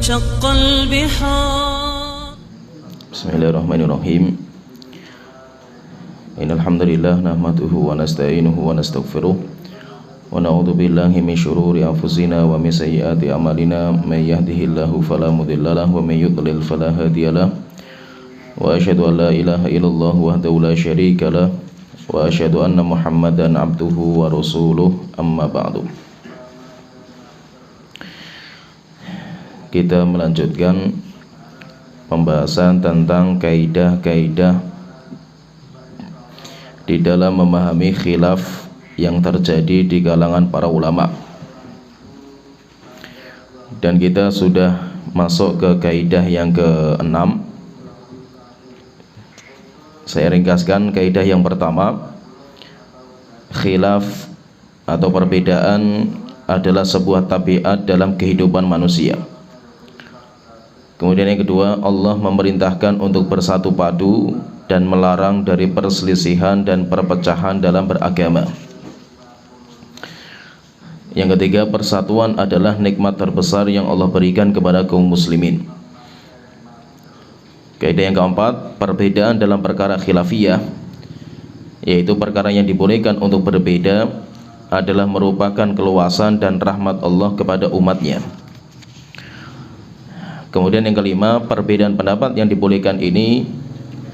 وانشق البحار. بسم الله الرحمن الرحيم. إن الحمد لله نحمده ونستعينه ونستغفره ونعوذ بالله من شرور أنفسنا ومن سيئات أعمالنا من يهده الله فلا مضل له ومن يضلل فلا هادي له وأشهد أن لا إله إلا الله وحده لا شريك له وأشهد أن محمدا عبده ورسوله أما بعد. Kita melanjutkan pembahasan tentang kaidah-kaidah di dalam memahami khilaf yang terjadi di kalangan para ulama. Dan kita sudah masuk ke kaidah yang ke-6. Saya ringkaskan kaidah yang pertama, khilaf atau perbedaan adalah sebuah tabiat dalam kehidupan manusia. Kemudian yang kedua, Allah memerintahkan untuk bersatu padu dan melarang dari perselisihan dan perpecahan dalam beragama. Yang ketiga, persatuan adalah nikmat terbesar yang Allah berikan kepada kaum muslimin. Kaidah yang keempat, perbedaan dalam perkara khilafiyah, yaitu perkara yang dibolehkan untuk berbeda, adalah merupakan keluasan dan rahmat Allah kepada umatnya. Kemudian yang kelima, perbedaan pendapat yang dibolehkan ini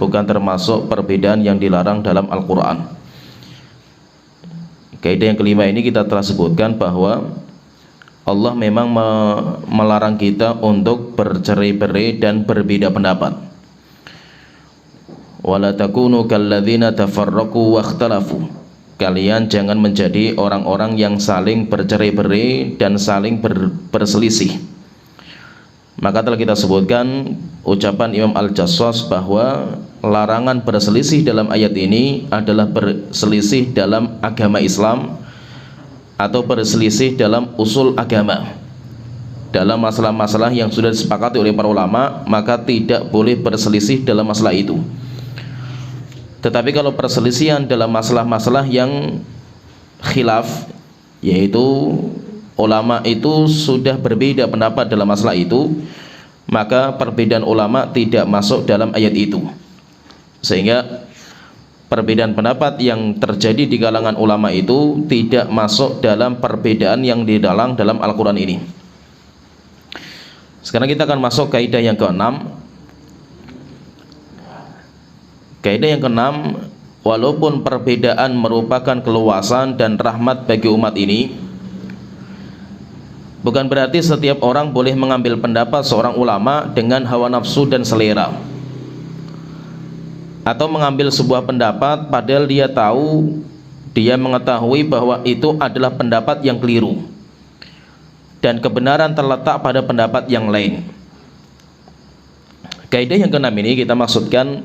bukan termasuk perbedaan yang dilarang dalam Al-Quran. Kaidah yang kelima ini kita telah sebutkan bahwa Allah memang melarang kita untuk bercerai-berai dan berbeda pendapat. Wala takunu kalladzina tafarraqu wakhtalafu. Kalian jangan menjadi orang-orang yang saling bercerai-berai dan saling berselisih. Maka telah kita sebutkan ucapan Imam Al-Jassas bahwa larangan berselisih dalam ayat ini adalah berselisih dalam agama Islam atau berselisih dalam usul agama. Dalam masalah-masalah yang sudah disepakati oleh para ulama, maka tidak boleh berselisih dalam masalah itu. Tetapi kalau perselisihan dalam masalah-masalah yang khilaf, yaitu ulama itu sudah berbeda pendapat dalam masalah itu, maka perbedaan ulama tidak masuk dalam ayat itu. Sehingga perbedaan pendapat yang terjadi di kalangan ulama itu tidak masuk dalam perbedaan yang didalang dalam Al-Quran ini. Sekarang kita akan masuk kaidah yang ke-6. Kaidah yang ke-6, walaupun perbedaan merupakan keluasan dan rahmat bagi umat ini, bukan berarti setiap orang boleh mengambil pendapat seorang ulama dengan hawa nafsu dan selera, atau mengambil sebuah pendapat padahal dia mengetahui bahwa itu adalah pendapat yang keliru dan kebenaran terletak pada pendapat yang lain. Kaidah yang ke-6 ini kita maksudkan,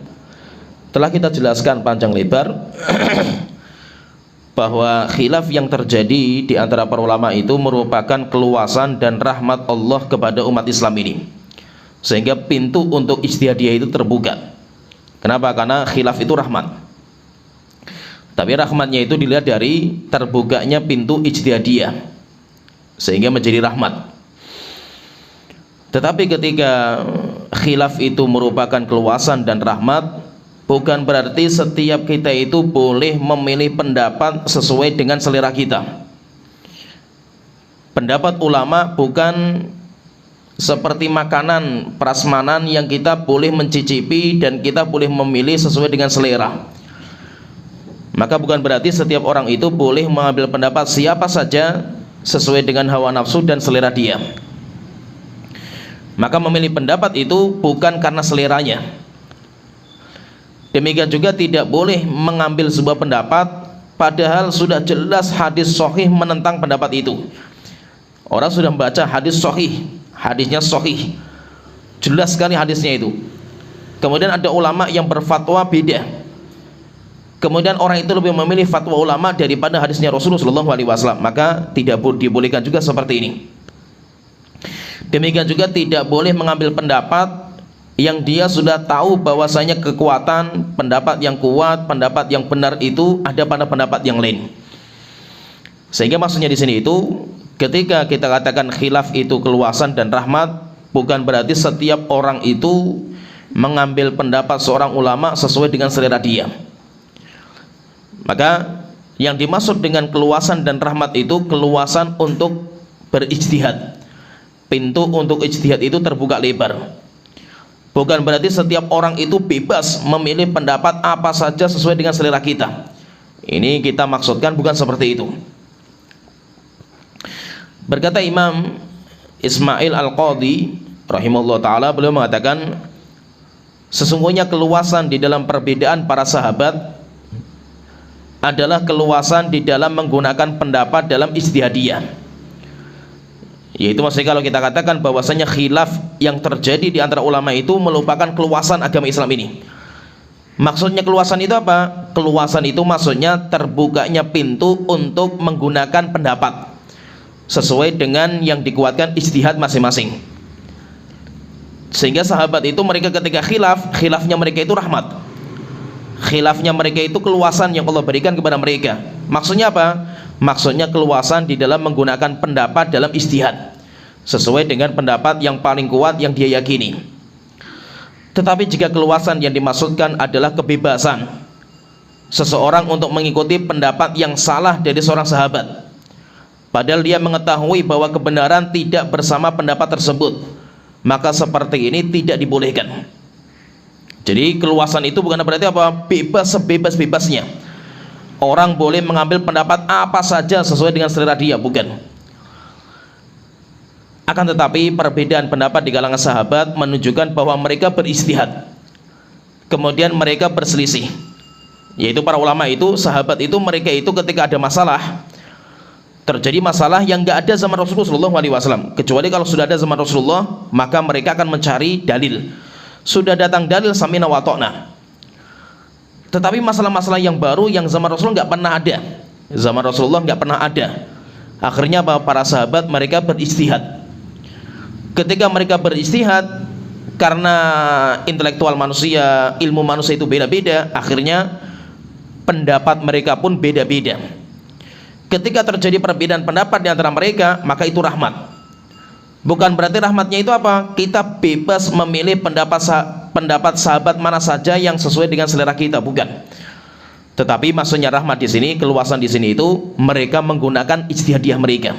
telah kita jelaskan panjang lebar bahwa khilaf yang terjadi di antara para ulama itu merupakan keluasan dan rahmat Allah kepada umat Islam ini, sehingga pintu untuk ijtihadiyah itu terbuka. Kenapa? Karena khilaf itu rahmat. Tapi rahmatnya itu dilihat dari terbukanya pintu ijtihadiyah, sehingga menjadi rahmat. Tetapi ketika khilaf itu merupakan keluasan dan rahmat, bukan berarti setiap kita itu boleh memilih pendapat sesuai dengan selera kita. Pendapat ulama bukan seperti makanan prasmanan yang kita boleh mencicipi dan kita boleh memilih sesuai dengan selera. Maka bukan berarti setiap orang itu boleh mengambil pendapat siapa saja sesuai dengan hawa nafsu dan selera dia. Maka memilih pendapat itu bukan karena seleranya. Demikian juga tidak boleh mengambil sebuah pendapat padahal sudah jelas hadis sahih menentang pendapat itu. Orang sudah membaca hadis sahih, hadisnya sahih, jelas sekali hadisnya itu. Kemudian ada ulama yang berfatwa beda. Kemudian orang itu lebih memilih fatwa ulama daripada hadisnya Rasulullah SAW, maka tidak dibolehkan juga seperti ini. Demikian juga tidak boleh mengambil pendapat yang dia sudah tahu bahwasanya kekuatan pendapat yang kuat, pendapat yang benar itu ada pada pendapat yang lain. Sehingga maksudnya di sini itu ketika kita katakan khilaf itu keluasan dan rahmat, bukan berarti setiap orang itu mengambil pendapat seorang ulama sesuai dengan selera dia. Maka yang dimaksud dengan keluasan dan rahmat itu keluasan untuk berijtihad. Pintu untuk ijtihad itu terbuka lebar. Bukan berarti setiap orang itu bebas memilih pendapat apa saja sesuai dengan selera kita. Ini kita maksudkan bukan seperti itu. Berkata Imam Ismail Al-Qadhi rahimahullah ta'ala, beliau mengatakan, sesungguhnya keluasan di dalam perbedaan para sahabat adalah keluasan di dalam menggunakan pendapat dalam ijtihadiyah. Yaitu maksudnya kalau kita katakan bahwasanya khilaf yang terjadi di antara ulama itu merupakan keluasan agama Islam ini. Maksudnya keluasan itu apa? Keluasan itu maksudnya terbukanya pintu untuk menggunakan pendapat sesuai dengan yang dikuatkan ijtihad masing-masing. Sehingga sahabat itu mereka ketika khilafnya mereka itu rahmat. Khilafnya mereka itu keluasan yang Allah berikan kepada mereka. Maksudnya apa? Maksudnya keluasan di dalam menggunakan pendapat dalam ijtihad sesuai dengan pendapat yang paling kuat yang dia yakini. Tetapi jika keluasan yang dimaksudkan adalah kebebasan seseorang untuk mengikuti pendapat yang salah dari seorang sahabat, padahal dia mengetahui bahwa kebenaran tidak bersama pendapat tersebut, maka seperti ini tidak dibolehkan. Jadi keluasan itu bukan berarti apa? Bebas sebebas-bebasnya orang boleh mengambil pendapat apa saja sesuai dengan selera dia, bukan. Akan tetapi perbedaan pendapat di kalangan sahabat menunjukkan bahwa mereka berijtihad, kemudian mereka berselisih. Yaitu para ulama itu, sahabat itu, mereka itu ketika ada masalah, terjadi masalah yang gak ada zaman Rasulullah SAW, kecuali kalau sudah ada zaman Rasulullah, maka mereka akan mencari dalil. Sudah datang dalil samina wa ta'na. Tetapi masalah-masalah yang baru yang zaman Rasulullah nggak pernah ada, zaman Rasulullah nggak pernah ada. Akhirnya para sahabat mereka berijtihad. Ketika mereka berijtihad, karena intelektual manusia, ilmu manusia itu beda-beda, akhirnya pendapat mereka pun beda-beda. Ketika terjadi perbedaan pendapat di antara mereka, maka itu rahmat. Bukan berarti rahmatnya itu apa? Kita bebas memilih pendapat sahabat mana saja yang sesuai dengan selera kita, bukan. Tetapi maksudnya rahmat di sini, keluasan di sini itu mereka menggunakan ijtihadiyah mereka.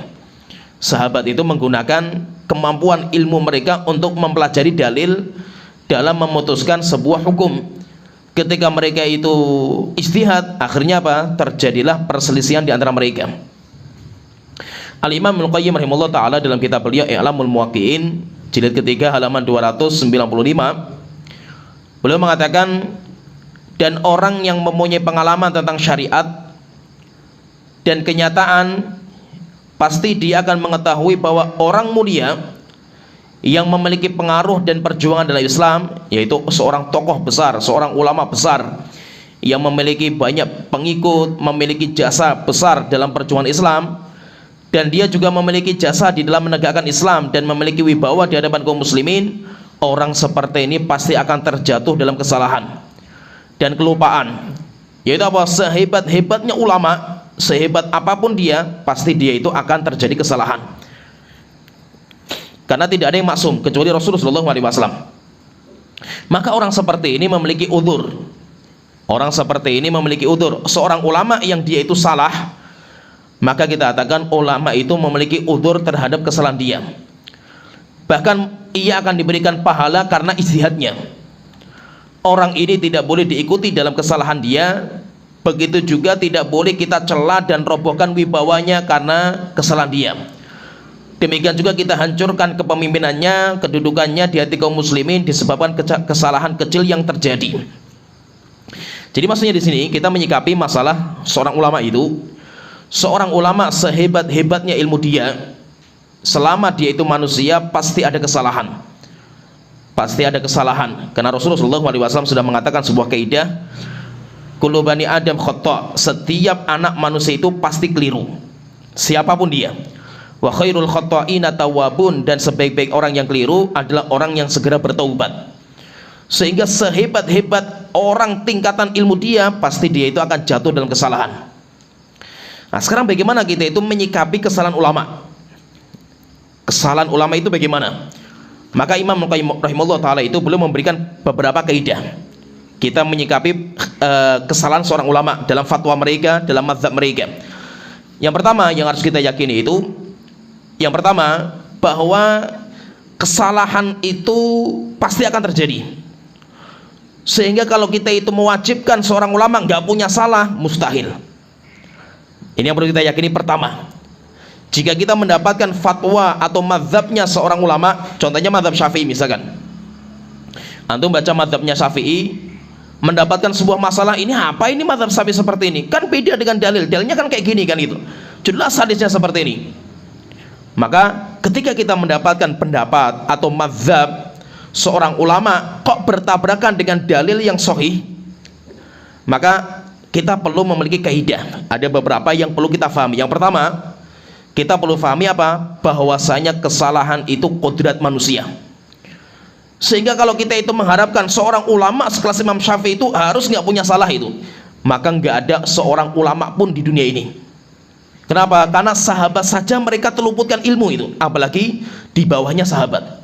Sahabat itu menggunakan kemampuan ilmu mereka untuk mempelajari dalil dalam memutuskan sebuah hukum. Ketika mereka itu ijtihad, akhirnya apa? Terjadilah perselisihan di antara mereka. Al-Imam Ibnu Qayyim rahimahullah ta'ala dalam kitab beliau I'lamul Muwaqqi'in jilid ketiga halaman 295, beliau mengatakan, dan orang yang mempunyai pengalaman tentang syariat dan kenyataan, pasti dia akan mengetahui bahwa orang mulia yang memiliki pengaruh dan perjuangan dalam Islam, yaitu seorang tokoh besar, seorang ulama besar yang memiliki banyak pengikut, memiliki jasa besar dalam perjuangan Islam, dan dia juga memiliki jasa di dalam menegakkan Islam dan memiliki wibawa di hadapan kaum muslimin, orang seperti ini pasti akan terjatuh dalam kesalahan dan kelupaan. Yaitu apa? Sehebat-hebatnya ulama, sehebat apapun dia, pasti dia itu akan terjadi kesalahan. Karena tidak ada yang maksum kecuali Rasulullah SAW. Maka orang seperti ini memiliki udzur. Orang seperti ini memiliki udzur. Seorang ulama yang dia itu salah, maka kita katakan ulama itu memiliki udzur terhadap kesalahan dia. Bahkan ia akan diberikan pahala karena ijtihadnya. Orang ini tidak boleh diikuti dalam kesalahan dia. Begitu juga tidak boleh kita cela dan robohkan wibawanya karena kesalahan dia. Demikian juga kita hancurkan kepemimpinannya, kedudukannya di hati kaum muslimin disebabkan kesalahan kecil yang terjadi. Jadi maksudnya di sini kita menyikapi masalah seorang ulama itu. Seorang ulama sehebat-hebatnya ilmu dia, selama dia itu manusia, pasti ada kesalahan. Pasti ada kesalahan. Karena Rasulullah SAW sudah mengatakan sebuah kaidah, kullu bani Adam khata', setiap anak manusia itu pasti keliru, siapapun dia. Wa khairul khata'ina tawwabun, dan sebaik-baik orang yang keliru adalah orang yang segera bertaubat. Sehingga sehebat-hebat orang tingkatan ilmu dia, pasti dia itu akan jatuh dalam kesalahan. Nah, sekarang bagaimana kita itu menyikapi kesalahan ulama? Kesalahan ulama itu bagaimana? Maka Imam Al-Qayyim rahimahullah taala itu belum memberikan beberapa kaidah kita menyikapi kesalahan seorang ulama dalam fatwa mereka, dalam mazhab mereka. Yang pertama yang harus kita yakini itu, yang pertama bahwa kesalahan itu pasti akan terjadi. Sehingga kalau kita itu mewajibkan seorang ulama nggak punya salah, mustahil. Ini yang perlu kita yakini pertama. Jika kita mendapatkan fatwa atau mazhabnya seorang ulama, contohnya mazhab Syafi'i misalkan, antum baca mazhabnya Syafi'i, mendapatkan sebuah masalah, ini apa ini mazhab Syafi'i seperti ini, kan beda dengan dalilnya kan kayak gini kan, itu jelas hadisnya seperti ini. Maka ketika kita mendapatkan pendapat atau mazhab seorang ulama kok bertabrakan dengan dalil yang sahih, maka kita perlu memiliki kaidah. Ada beberapa yang perlu kita pahami. Yang pertama, kita perlu pahami apa? Bahwasanya kesalahan itu kodrat manusia. Sehingga kalau kita itu mengharapkan seorang ulama sekelas Imam Syafi'i itu harus nggak punya salah itu, maka nggak ada seorang ulama pun di dunia ini. Kenapa? Karena sahabat saja mereka terluputkan ilmu itu, apalagi di bawahnya sahabat.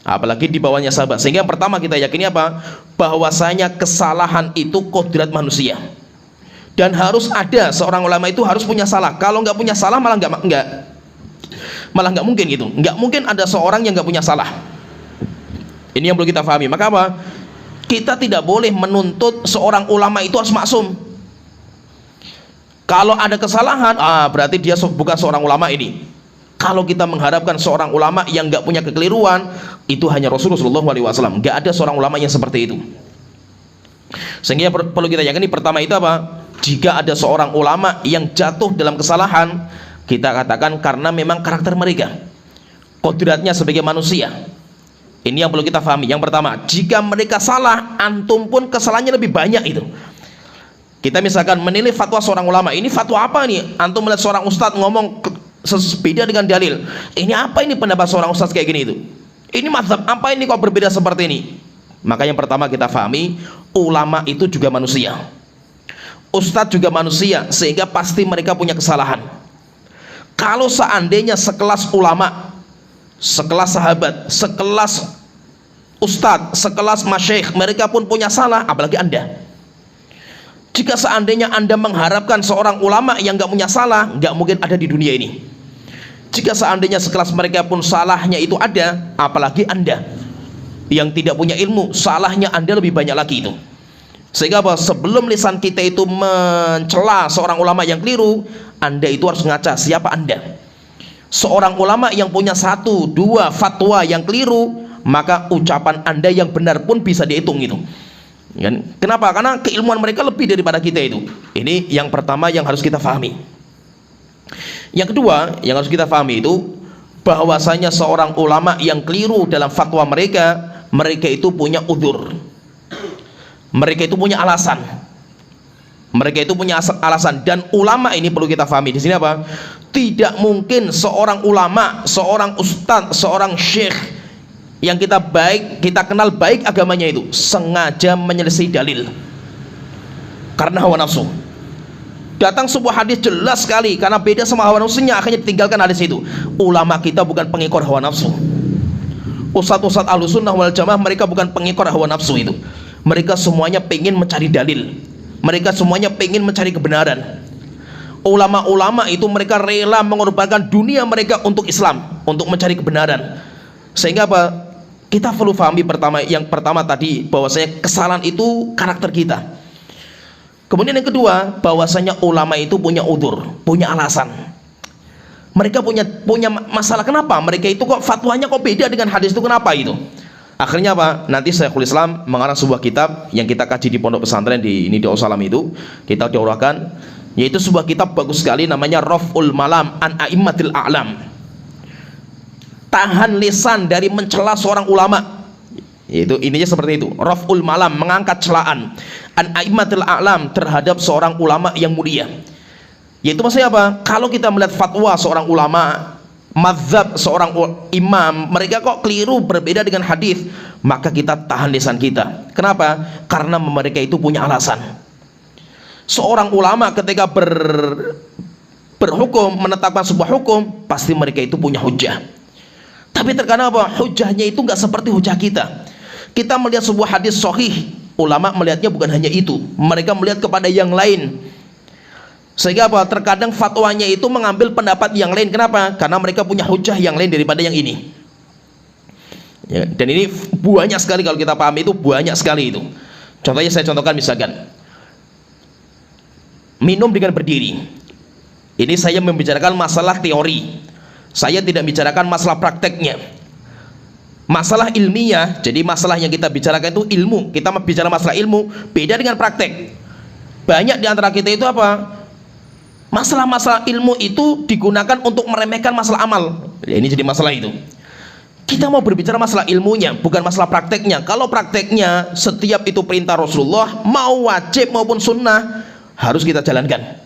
Apalagi di bawahnya sahabat. Sehingga yang pertama kita yakini apa? Bahwasanya kesalahan itu kodrat manusia. Dan harus ada seorang ulama itu harus punya salah. Kalau nggak punya salah malah nggak mungkin gitu. Nggak mungkin ada seorang yang nggak punya salah. Ini yang perlu kita pahami. Maka apa? Kita tidak boleh menuntut seorang ulama itu harus maksum. Kalau ada kesalahan, berarti dia bukan seorang ulama ini. Kalau kita mengharapkan seorang ulama yang nggak punya kekeliruan, itu hanya Rasulullah SAW. Nggak ada seorang ulama yang seperti itu. Sehingga perlu kita yakini pertama itu apa? Jika ada seorang ulama yang jatuh dalam kesalahan, kita katakan karena memang karakter mereka, kodratnya sebagai manusia. Ini yang perlu kita pahami. Yang pertama, jika mereka salah, antum pun kesalahannya lebih banyak itu. Kita misalkan menilai fatwa seorang ulama, ini fatwa apa nih? Antum melihat seorang ustadz ngomong beda dengan dalil, ini apa ini pendapat seorang ustadz kayak gini itu? Ini mazhab apa ini kok berbeda seperti ini? Maka yang pertama kita pahami, ulama itu juga manusia, ustadz juga manusia, sehingga pasti mereka punya kesalahan. Kalau seandainya sekelas ulama, sekelas sahabat, sekelas ustadz, sekelas masyayikh, mereka pun punya salah, apalagi anda. Jika seandainya anda mengharapkan seorang ulama yang gak punya salah, gak mungkin ada di dunia ini. Jika seandainya sekelas mereka pun salahnya itu ada, apalagi anda yang tidak punya ilmu, salahnya anda lebih banyak lagi itu. Sehingga apa? Sebelum lisan kita itu mencela seorang ulama yang keliru, anda itu harus ngaca siapa anda. Seorang ulama yang punya 1, 2 fatwa yang keliru, maka ucapan anda yang benar pun bisa dihitung itu. Kenapa? Karena keilmuan mereka lebih daripada kita itu. Ini yang pertama yang harus kita pahami. Yang kedua yang harus kita pahami itu, bahwasanya seorang ulama yang keliru dalam fatwa mereka, mereka itu punya udzur, mereka itu punya alasan, mereka itu punya alasan. Dan ulama ini perlu kita pahami di sini apa? Tidak mungkin seorang ulama, seorang ustadz, seorang syekh yang kita kenal baik agamanya itu sengaja menyelisih dalil karena hawa nafsu. Datang sebuah hadis jelas sekali, karena beda sama hawa nafsunya, akhirnya ditinggalkan hadis itu. Ulama kita bukan pengikor hawa nafsu. Ustadz Ahlussunnah wal Jamaah mereka bukan pengikor hawa nafsu itu. Mereka semuanya pengen mencari dalil, mereka semuanya pengen mencari kebenaran. Ulama-ulama itu mereka rela mengorbankan dunia mereka untuk Islam, untuk mencari kebenaran. Sehingga apa? Kita perlu pahami yang pertama tadi, bahwasanya kesalahan itu karakter kita. Kemudian yang kedua, bahwasanya ulama itu punya udzur, punya alasan. Mereka punya masalah. Kenapa? Mereka itu kok fatwanya kok beda dengan hadis itu, kenapa itu? Akhirnya apa? Nanti Syekhul Islam mengarang sebuah kitab yang kita kaji di pondok pesantren di Darussalam itu, kita daurahkan, yaitu sebuah kitab bagus sekali namanya Raf'ul Malam an A'immatil A'lam. Tahan lisan dari mencela seorang ulama. Itu ininya seperti itu. Raf'ul Malam, mengangkat celaan an A'immatil A'lam terhadap seorang ulama yang mulia. Yaitu maksudnya apa? Kalau kita melihat fatwa seorang ulama, mazhab seorang imam, mereka kok keliru berbeda dengan hadis, maka kita tahan lisan kita. Kenapa? Karena mereka itu punya alasan. Seorang ulama ketika berhukum, menetapkan sebuah hukum, pasti mereka itu punya hujah. Tapi terkadang apa? Hujahnya itu nggak seperti hujah kita. Kita melihat sebuah hadis sahih, ulama melihatnya bukan hanya itu, mereka melihat kepada yang lain. Sehingga apa? Terkadang fatwanya itu mengambil pendapat yang lain. Kenapa? Karena mereka punya hujah yang lain daripada yang ini. Ya, dan ini banyak sekali kalau kita pahami, itu banyak sekali itu. Contohnya saya contohkan misalkan minum dengan berdiri. Ini saya membicarakan masalah teori. Saya tidak bicarakan masalah prakteknya. Masalah ilmiah, jadi masalah yang kita bicarakan itu ilmu. Kita bicara masalah ilmu, beda dengan praktek. Banyak di antara kita itu apa? Masalah-masalah ilmu itu digunakan untuk meremehkan masalah amal. Ini jadi masalah itu. Kita mau berbicara masalah ilmunya, bukan masalah prakteknya. Kalau prakteknya setiap itu perintah Rasulullah, mau wajib maupun sunnah, harus kita jalankan.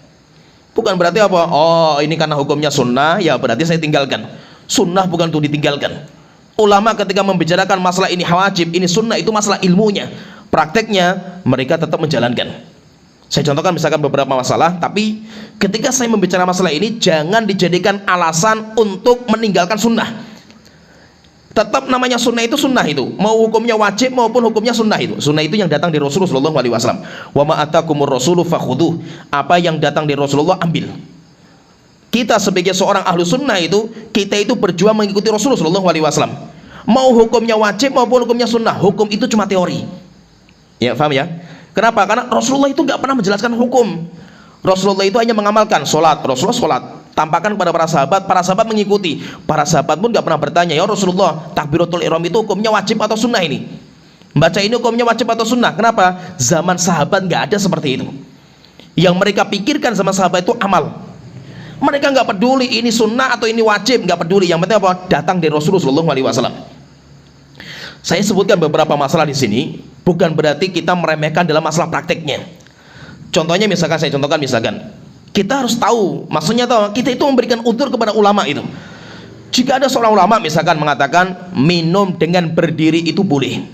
Bukan berarti apa? Oh, ini karena hukumnya sunnah, ya berarti saya tinggalkan. Sunnah bukan untuk ditinggalkan. Ulama ketika membicarakan masalah ini wajib, ini sunnah, itu masalah ilmunya. Prakteknya mereka tetap menjalankan. Saya contohkan misalkan beberapa masalah, tapi ketika saya membicarakan masalah ini, jangan dijadikan alasan untuk meninggalkan sunnah. Tetap namanya sunnah itu, mau hukumnya wajib maupun hukumnya sunnah itu. Sunnah itu yang datang dari Rasulullah SAW. Wa ma atakumur rasulu fakhuduh. Apa yang datang dari Rasulullah, ambil. Kita sebagai seorang ahlu sunnah itu, kita itu berjuang mengikuti Rasulullah SAW. Mau hukumnya wajib maupun hukumnya sunnah, hukum itu cuma teori. Ya, paham ya? Kenapa? Karena Rasulullah itu nggak pernah menjelaskan hukum. Rasulullah itu hanya mengamalkan sholat. Rasulullah sholat, tampakkan kepada para sahabat mengikuti. Para sahabat pun nggak pernah bertanya, ya Rasulullah, takbiratul ihram itu hukumnya wajib atau sunnah ini? Baca ini hukumnya wajib atau sunnah? Kenapa? Zaman sahabat nggak ada seperti itu. Yang mereka pikirkan sama sahabat itu amal. Mereka nggak peduli ini sunnah atau ini wajib, nggak peduli. Yang penting apa? Datang dari Rasulullah SAW. Saya sebutkan beberapa masalah di sini, bukan berarti kita meremehkan dalam masalah prakteknya. Contohnya misalkan, saya contohkan misalkan, kita harus tahu, maksudnya tahu, kita itu memberikan udzur kepada ulama itu. Jika ada seorang ulama misalkan mengatakan minum dengan berdiri itu boleh,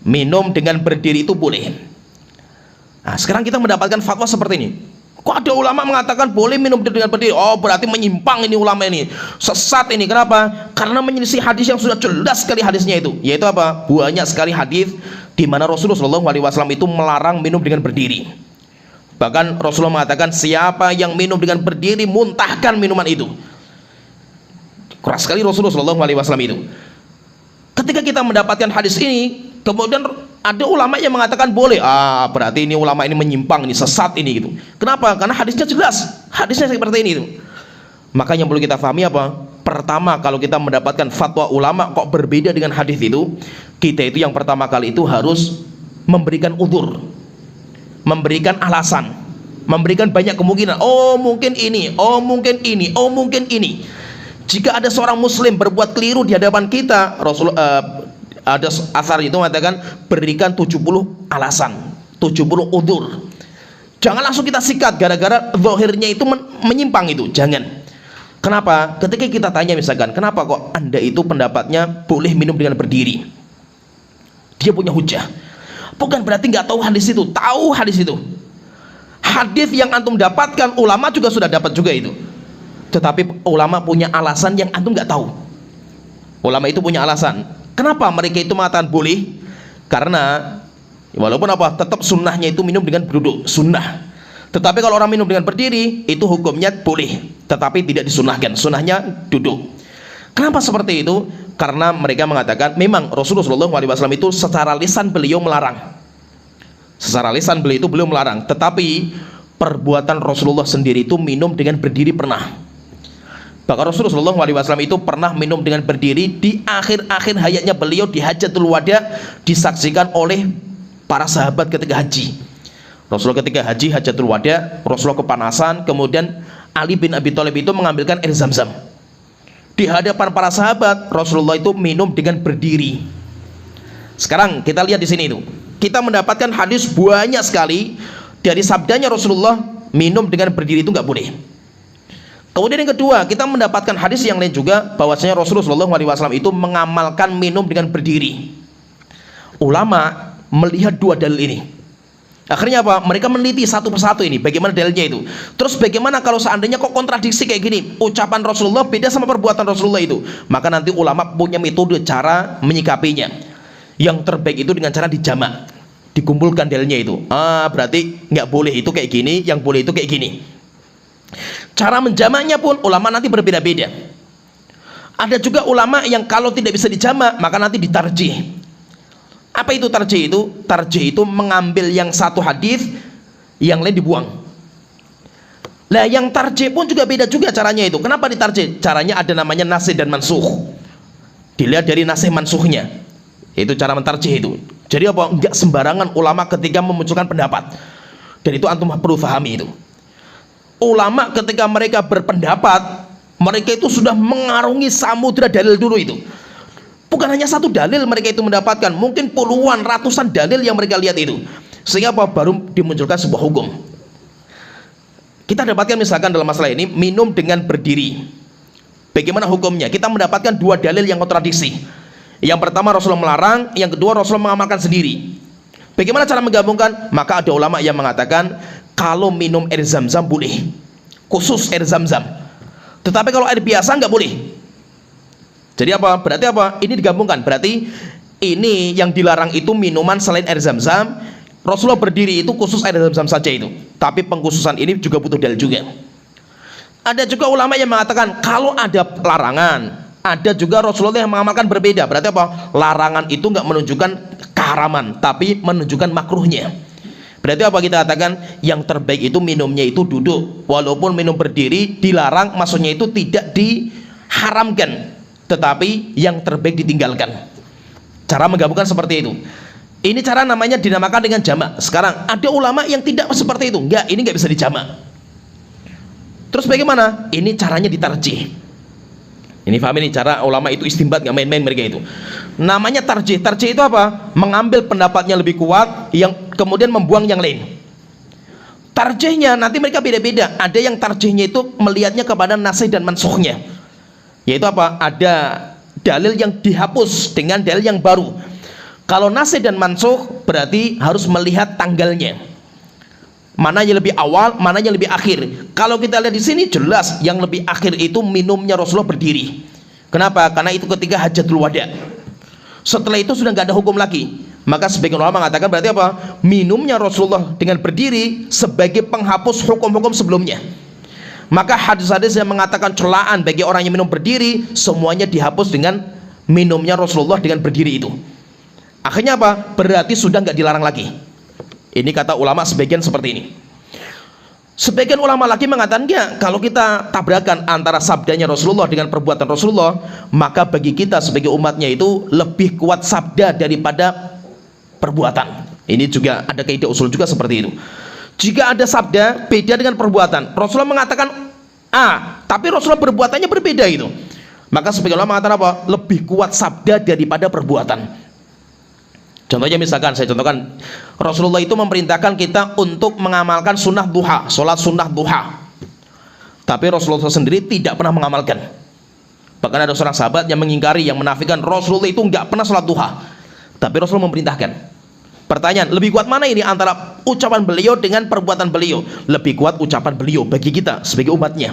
minum dengan berdiri itu boleh. Nah, sekarang kita mendapatkan fatwa seperti ini. Kok ada ulama mengatakan boleh minum dengan berdiri? Oh, berarti menyimpang ini ulama ini, sesat ini. Kenapa? Karena menyelisih hadis yang sudah jelas sekali hadisnya itu. Yaitu apa? Banyak sekali hadis di mana Rasulullah SAW itu melarang minum dengan berdiri. Bahkan Rasulullah mengatakan, siapa yang minum dengan berdiri, muntahkan minuman itu. Keras sekali Rasulullah SAW itu. Ketika kita mendapatkan hadis ini, kemudian ada ulama yang mengatakan boleh. Berarti ini ulama ini menyimpang, ini sesat ini gitu. Kenapa? Karena hadisnya jelas, hadisnya seperti ini itu. Maka yang perlu kita pahami apa? Pertama, kalau kita mendapatkan fatwa ulama kok berbeda dengan hadis itu, kita itu yang pertama kali itu harus memberikan udzur, memberikan alasan, memberikan banyak kemungkinan. Oh mungkin ini, oh mungkin ini, oh mungkin ini. Jika ada seorang muslim berbuat keliru di hadapan kita, ada asar itu mengatakan berikan 70 alasan, 70 udzur. Jangan langsung kita sikat gara-gara zahirnya itu menyimpang itu, jangan. Kenapa? Ketika kita tanya misalkan, kenapa kok Anda itu pendapatnya boleh minum dengan berdiri? Dia punya hujah. Bukan berarti nggak tahu hadis itu, tahu hadis itu. Hadis yang antum dapatkan, ulama juga sudah dapat juga itu. Tetapi ulama punya alasan yang antum nggak tahu. Ulama itu punya alasan. Kenapa mereka itu mengatakan boleh? Karena walaupun apa, tetap sunnahnya itu minum dengan duduk, sunnah. Tetapi kalau orang minum dengan berdiri, itu hukumnya boleh, tetapi tidak disunnahkan, sunnahnya duduk. Kenapa seperti itu? Karena mereka mengatakan memang Rasulullah SAW itu secara lisan beliau melarang. Secara lisan beliau itu belum melarang, tetapi perbuatan Rasulullah sendiri itu minum dengan berdiri pernah. Bahkan Rasulullah SAW itu pernah minum dengan berdiri di akhir-akhir hayatnya beliau di Hajatul Wada, disaksikan oleh para sahabat ketika haji. Rasulullah ketika haji Hajatul Wada, Rasulullah kepanasan, kemudian Ali bin Abi Thalib itu mengambilkan air Zam-Zam. Di hadapan para sahabat, Rasulullah itu minum dengan berdiri. Sekarang kita lihat di sini itu, kita mendapatkan hadis banyak sekali dari sabdanya Rasulullah minum dengan berdiri itu nggak boleh. Kemudian yang kedua, kita mendapatkan hadis yang lain juga bahwasanya Rasulullah SAW itu mengamalkan minum dengan berdiri. Ulama melihat dua dalil ini. Akhirnya apa? Mereka meneliti satu persatu ini, bagaimana dalilnya itu. Terus bagaimana kalau seandainya kok kontradiksi kayak gini, ucapan Rasulullah beda sama perbuatan Rasulullah itu. Maka nanti ulama punya metode cara menyikapinya. Yang terbaik itu dengan cara dijamak, dikumpulkan dalilnya itu. Berarti nggak boleh itu kayak gini, yang boleh itu kayak gini. Cara menjamaknya pun ulama nanti berbeda-beda. Ada juga ulama yang kalau tidak bisa dijamak, maka nanti ditarjih. Apa itu tarjih itu? Tarjih itu mengambil yang satu hadis, yang lain dibuang. Lah yang tarjih pun juga beda juga caranya itu. Kenapa ditarjih? Caranya ada namanya nasih dan mansuh. Dilihat dari nasih mansuhnya. Itu cara mentarjih itu. Jadi apa? Enggak sembarangan ulama ketika memunculkan pendapat. Dan itu antum perlu pahami itu. Ulama ketika mereka berpendapat, mereka itu sudah mengarungi samudra dalil dulu itu. Bukan hanya satu dalil mereka itu mendapatkan, mungkin puluhan, ratusan dalil yang mereka lihat itu. Sehingga apa? Baru dimunculkan sebuah hukum. Kita dapatkan misalkan dalam masalah ini, minum dengan berdiri. Bagaimana hukumnya? Kita mendapatkan dua dalil yang kontradiksi. Yang pertama Rasulullah melarang, yang kedua Rasulullah mengamalkan sendiri. Bagaimana cara menggabungkan? Maka ada ulama yang mengatakan, kalau minum air zam-zam boleh, khusus air zam-zam. Tetapi kalau air biasa nggak boleh. Jadi apa? Berarti apa? Ini digabungkan. Berarti ini yang dilarang itu minuman selain air zam-zam. Rasulullah berdiri itu khusus air zam-zam saja itu. Tapi pengkhususan ini juga butuh dalil juga. Ada juga ulama yang mengatakan kalau ada larangan, ada juga Rasulullah yang mengamalkan berbeda. Berarti apa? Larangan itu nggak menunjukkan keharaman, tapi menunjukkan makruhnya. Berarti apa kita katakan? Yang terbaik itu minumnya itu duduk. Walaupun minum berdiri dilarang, maksudnya itu tidak diharamkan, tetapi yang terbaik ditinggalkan. Cara menggabungkan seperti itu. Ini cara namanya dinamakan dengan jamak. Sekarang ada ulama yang tidak seperti itu. Enggak, ini enggak bisa dijamak. Terus bagaimana? Ini caranya ditarjih. Ini paham ini cara ulama itu istimbat, enggak main-main mereka itu. Namanya tarjih. Tarjih itu apa? Mengambil pendapatnya lebih kuat yang kemudian membuang yang lain. Tarjihnya nanti mereka beda-beda. Ada yang tarjihnya itu melihatnya kepada nasih dan mansuhnya. Yaitu apa? Ada dalil yang dihapus dengan dalil yang baru. Kalau nasih dan mansuh berarti harus melihat tanggalnya. Mana yang lebih awal, mana yang lebih akhir. Kalau kita lihat di sini jelas yang lebih akhir itu minumnya Rasulullah berdiri. Kenapa? Karena itu ketika hajatul wada. Setelah itu sudah nggak ada hukum lagi. Maka sebagian ulama mengatakan berarti apa? Minumnya Rasulullah dengan berdiri sebagai penghapus hukum-hukum sebelumnya. Maka hadis-hadis yang mengatakan celaan bagi orang yang minum berdiri, semuanya dihapus dengan minumnya Rasulullah dengan berdiri itu. Akhirnya apa? Berarti sudah nggak dilarang lagi. Ini kata ulama sebagian seperti ini. Sebagian ulama lagi mengatakan ya, kalau kita tabrakan antara sabdanya Rasulullah dengan perbuatan Rasulullah, maka bagi kita sebagai umatnya itu lebih kuat sabda daripada perbuatan. Ini juga ada kaidah usul juga seperti itu. Jika ada sabda beda dengan perbuatan, Rasulullah mengatakan A, tapi Rasulullah perbuatannya berbeda itu, maka sebagian ulama mengatakan apa? Lebih kuat sabda daripada perbuatan. Contohnya misalkan, saya contohkan, Rasulullah itu memerintahkan kita untuk mengamalkan sunnah duha, sholat sunnah duha. Tapi Rasulullah sendiri tidak pernah mengamalkan. Bahkan ada seorang sahabat yang mengingkari, yang menafikan Rasulullah itu nggak pernah sholat duha. Tapi Rasulullah memerintahkan. Pertanyaan, lebih kuat mana ini antara ucapan beliau dengan perbuatan beliau? Lebih kuat ucapan beliau bagi kita sebagai umatnya.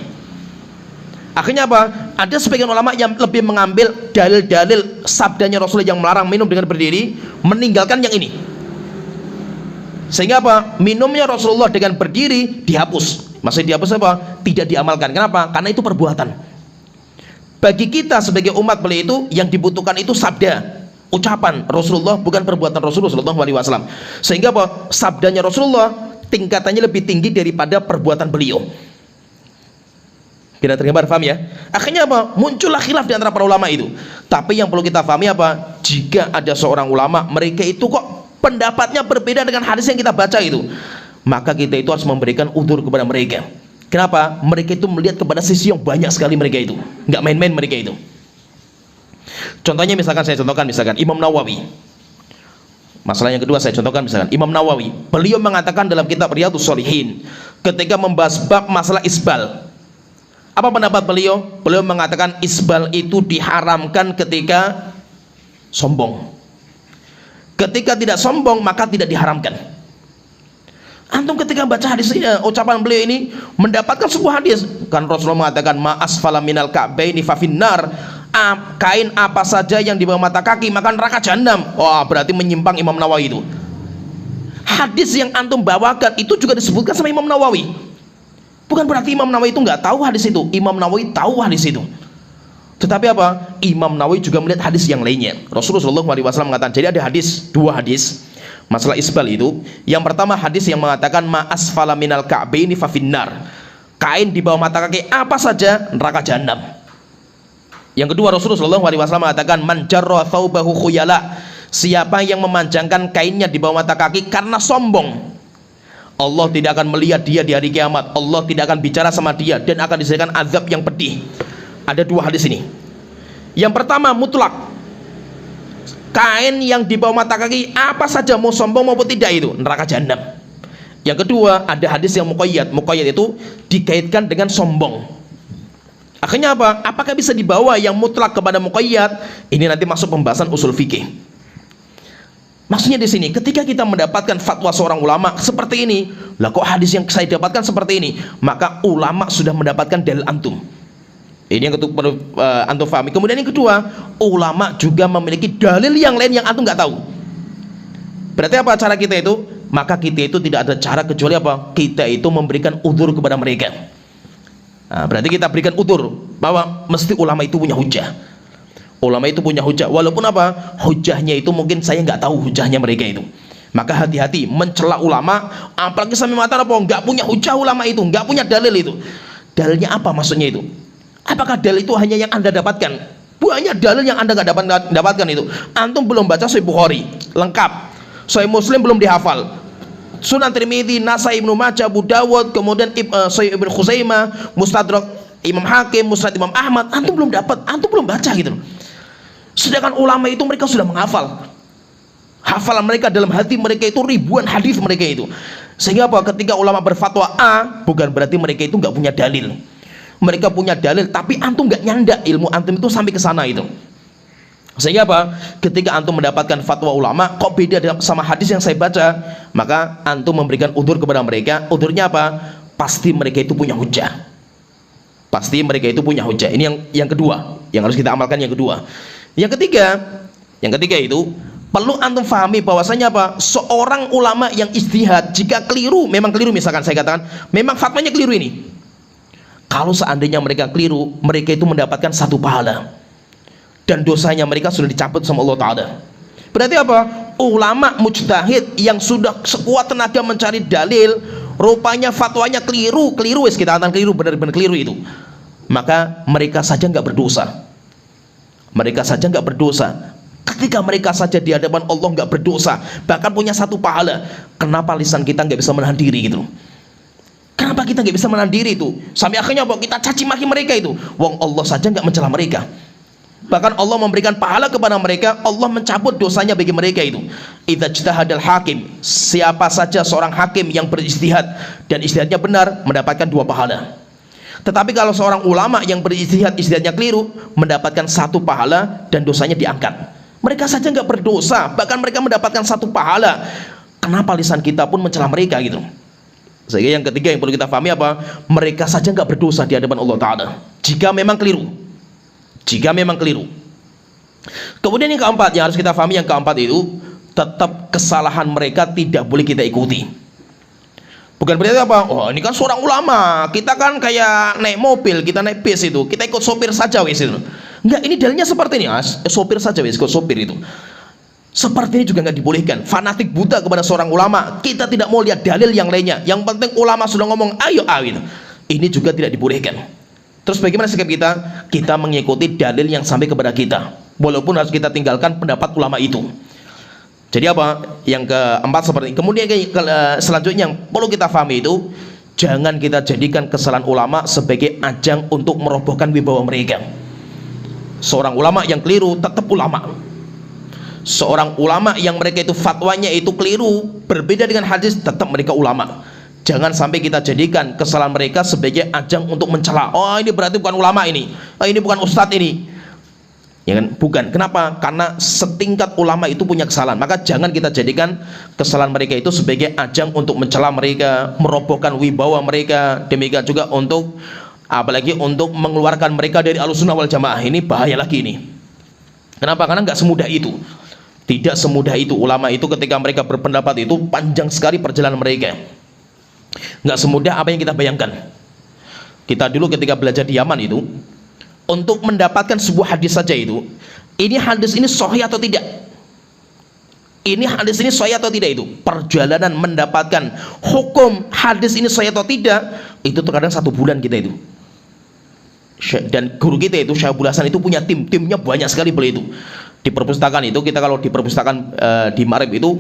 Akhirnya apa? Ada sebagian ulama yang lebih mengambil dalil-dalil sabdanya Rasulullah yang melarang minum dengan berdiri, meninggalkan yang ini. Sehingga apa? Minumnya Rasulullah dengan berdiri dihapus. Maksudnya dihapus apa? Tidak diamalkan. Kenapa? Karena itu perbuatan. Bagi kita sebagai umat beliau itu yang dibutuhkan itu sabda, ucapan Rasulullah, bukan perbuatan Rasulullah SAW. Sehingga apa? Sabdanya Rasulullah tingkatannya lebih tinggi daripada perbuatan beliau. Kita tergambar, paham ya? Akhirnya apa? Muncullah khilaf di antara para ulama itu. Tapi yang perlu kita pahami apa? Jika ada seorang ulama, mereka itu kok pendapatnya berbeda dengan hadis yang kita baca itu, maka kita itu harus memberikan udzur kepada mereka. Kenapa? Mereka itu melihat kepada sisi yang banyak sekali mereka itu. Nggak main-main mereka itu. Contohnya misalkan saya contohkan misalkan Imam Nawawi. Masalah yang kedua saya contohkan misalkan Imam Nawawi. Beliau mengatakan dalam kitab Riyadhus Shalihin ketika membahas bab masalah isbal. Apa pendapat beliau? Beliau mengatakan isbal itu diharamkan ketika sombong. Ketika tidak sombong maka tidak diharamkan. Antum ketika baca hadis ini, ucapan beliau ini mendapatkan sebuah hadis, kan Rasulullah mengatakan ma asfala minal ka'baini fa finnar, kain apa saja yang di bawah mata kaki maka neraka jahanam. Wah, berarti menyimpang Imam Nawawi itu. Hadis yang antum bawakan itu juga disebutkan sama Imam Nawawi. Bukan berarti Imam Nawawi itu nggak tahu hadis itu. Imam Nawawi tahu hadis itu. Tetapi apa? Imam Nawawi juga melihat hadis yang lainnya. Rasulullah SAW mengatakan, jadi ada hadis, dua hadis masalah isbal itu. Yang pertama hadis yang mengatakan ma asfala minal ka'baini fa finnar, kain di bawah mata kaki apa saja neraka jahanam. Yang kedua Rasulullah SAW mengatakan man jarra thawbahu khuyala, siapa yang memanjangkan kainnya di bawah mata kaki karena sombong, Allah tidak akan melihat dia di hari kiamat, Allah tidak akan bicara sama dia dan akan disediakan azab yang pedih. Ada dua hadis ini. Yang pertama mutlak, kain yang di bawah mata kaki apa saja mau sombong maupun tidak itu neraka jahanam. Yang kedua ada hadis yang muqayyad. Muqayyad itu dikaitkan dengan sombong. Akhirnya apa? Apakah bisa dibawa yang mutlak kepada muqayyad? Ini nanti masuk pembahasan usul fikih. Maksudnya di sini, ketika kita mendapatkan fatwa seorang ulama seperti ini, lah kok hadis yang saya dapatkan seperti ini, maka ulama sudah mendapatkan dalil antum. Ini yang perlu antum fahami. Kemudian yang kedua, ulama juga memiliki dalil yang lain yang antum nggak tahu. Berarti apa cara kita itu? Maka kita itu tidak ada cara kecuali apa? Kita itu memberikan udzur kepada mereka. Nah, berarti kita berikan udzur bahwa mesti ulama itu punya hujah. Ulama itu punya hujah, walaupun apa? Hujahnya itu mungkin saya nggak tahu hujahnya mereka itu. Maka hati-hati mencela ulama, apalagi sampai mengatakan apa? Nggak punya hujah ulama itu, nggak punya dalil itu. Dalilnya apa maksudnya itu? Apakah dalil itu hanya yang anda dapatkan? Banyak dalil yang anda nggak dapatkan itu. Antum belum baca Sahih Bukhari lengkap, Sahih Muslim belum dihafal, Sunan Tirmidzi, Nasai, Ibnu Majah, Abu Dawud, kemudian Sahih Ibnu Khuzaimah, Mustadrak Imam Hakim, Musnad Imam Ahmad, antum belum dapat, antum belum baca gitu. Sedangkan ulama itu mereka sudah menghafal. Hafalan mereka dalam hati mereka itu ribuan hadis mereka itu. Sehingga apa? Ketika ulama berfatwa A, bukan berarti mereka itu nggak punya dalil. Mereka punya dalil, tapi antum nggak nyanda ilmu antum itu sampai ke sana itu. Sehingga apa? Ketika antum mendapatkan fatwa ulama kok beda sama hadis yang saya baca, maka antum memberikan udzur kepada mereka. Udzurnya apa? Pasti mereka itu punya hujah. Pasti mereka itu punya hujah. Ini yang kedua, yang harus kita amalkan yang kedua. Yang ketiga itu perlu antum fahami bahwasanya apa? Seorang ulama yang ijtihad jika keliru, memang keliru, misalkan saya katakan memang fatwanya keliru ini. Kalau seandainya mereka keliru, mereka itu mendapatkan satu pahala dan dosanya mereka sudah dicabut sama Allah Ta'ala. Berarti apa? Ulama mujtahid yang sudah sekuat tenaga mencari dalil, rupanya fatwanya keliru, kita katakan keliru, benar-benar keliru itu, maka mereka saja nggak berdosa. Mereka saja nggak berdosa. Ketika mereka saja di hadapan Allah nggak berdosa, bahkan punya satu pahala. Kenapa lisan kita nggak bisa menahan diri gitu? Kenapa kita nggak bisa menahan diri itu? Sampai akhirnya apa? Kita caci maki mereka itu. Wong Allah saja nggak mencela mereka. Bahkan Allah memberikan pahala kepada mereka. Allah mencabut dosanya bagi mereka itu. Idza ijtahadal hakim, siapa saja seorang hakim yang berijtihad dan ijtihadnya benar, mendapatkan dua pahala. Tetapi kalau seorang ulama yang berijtihad, ijtihadnya keliru, mendapatkan satu pahala dan dosanya diangkat. Mereka saja nggak berdosa, bahkan mereka mendapatkan satu pahala. Kenapa lisan kita pun mencela mereka gitu? Sehingga yang ketiga yang perlu kita pahami apa? Mereka saja nggak berdosa di hadapan Allah Ta'ala jika memang keliru. Kemudian yang keempat yang harus kita pahami, yang keempat itu tetap kesalahan mereka tidak boleh kita ikuti. Bukan berarti apa? Oh, ini kan seorang ulama, kita kan kayak naik mobil, kita naik bis itu, kita ikut sopir saja wes itu. Enggak, ini dalilnya seperti ini, sopir saja wes, ikut sopir itu. Seperti ini juga nggak dibolehkan. Fanatik buta kepada seorang ulama, kita tidak mau lihat dalil yang lainnya. Yang penting ulama sudah ngomong ayo awin. Ini juga tidak dibolehkan. Terus bagaimana sikap kita? Kita mengikuti dalil yang sampai kepada kita, walaupun harus kita tinggalkan pendapat ulama itu. Jadi apa? Yang keempat seperti ini. Kemudian selanjutnya yang perlu kita pahami itu, jangan kita jadikan kesalahan ulama sebagai ajang untuk merobohkan wibawa mereka. Seorang ulama yang keliru tetap ulama. Seorang ulama yang mereka itu fatwanya itu keliru, berbeda dengan hadis, tetap mereka ulama. Jangan sampai kita jadikan kesalahan mereka sebagai ajang untuk mencela. Oh, ini berarti bukan ulama ini. Oh, ini bukan ustadz ini. Ya kan? Bukan. Kenapa? Karena setingkat ulama itu punya kesalahan. Maka jangan kita jadikan kesalahan mereka itu sebagai ajang untuk mencela mereka, merobohkan wibawa mereka. Demikian juga untuk apalagi untuk mengeluarkan mereka dari Ahlussunnah wal Jamaah. Ini bahaya lagi ini. Kenapa? Karena nggak semudah itu. Tidak semudah itu. Ulama itu ketika mereka berpendapat itu panjang sekali perjalanan mereka. Nggak semudah apa yang kita bayangkan. Kita dulu ketika belajar di Yaman itu, untuk mendapatkan sebuah hadis saja itu, ini hadis ini sahih atau tidak, ini hadis ini sahih atau tidak, itu perjalanan mendapatkan hukum hadis ini sahih atau tidak, itu terkadang 1 bulan kita itu. Dan guru kita itu Syekh Abdul Hasan itu punya timnya banyak sekali beliau itu. Di perpustakaan itu, kita kalau di perpustakaan di Marib itu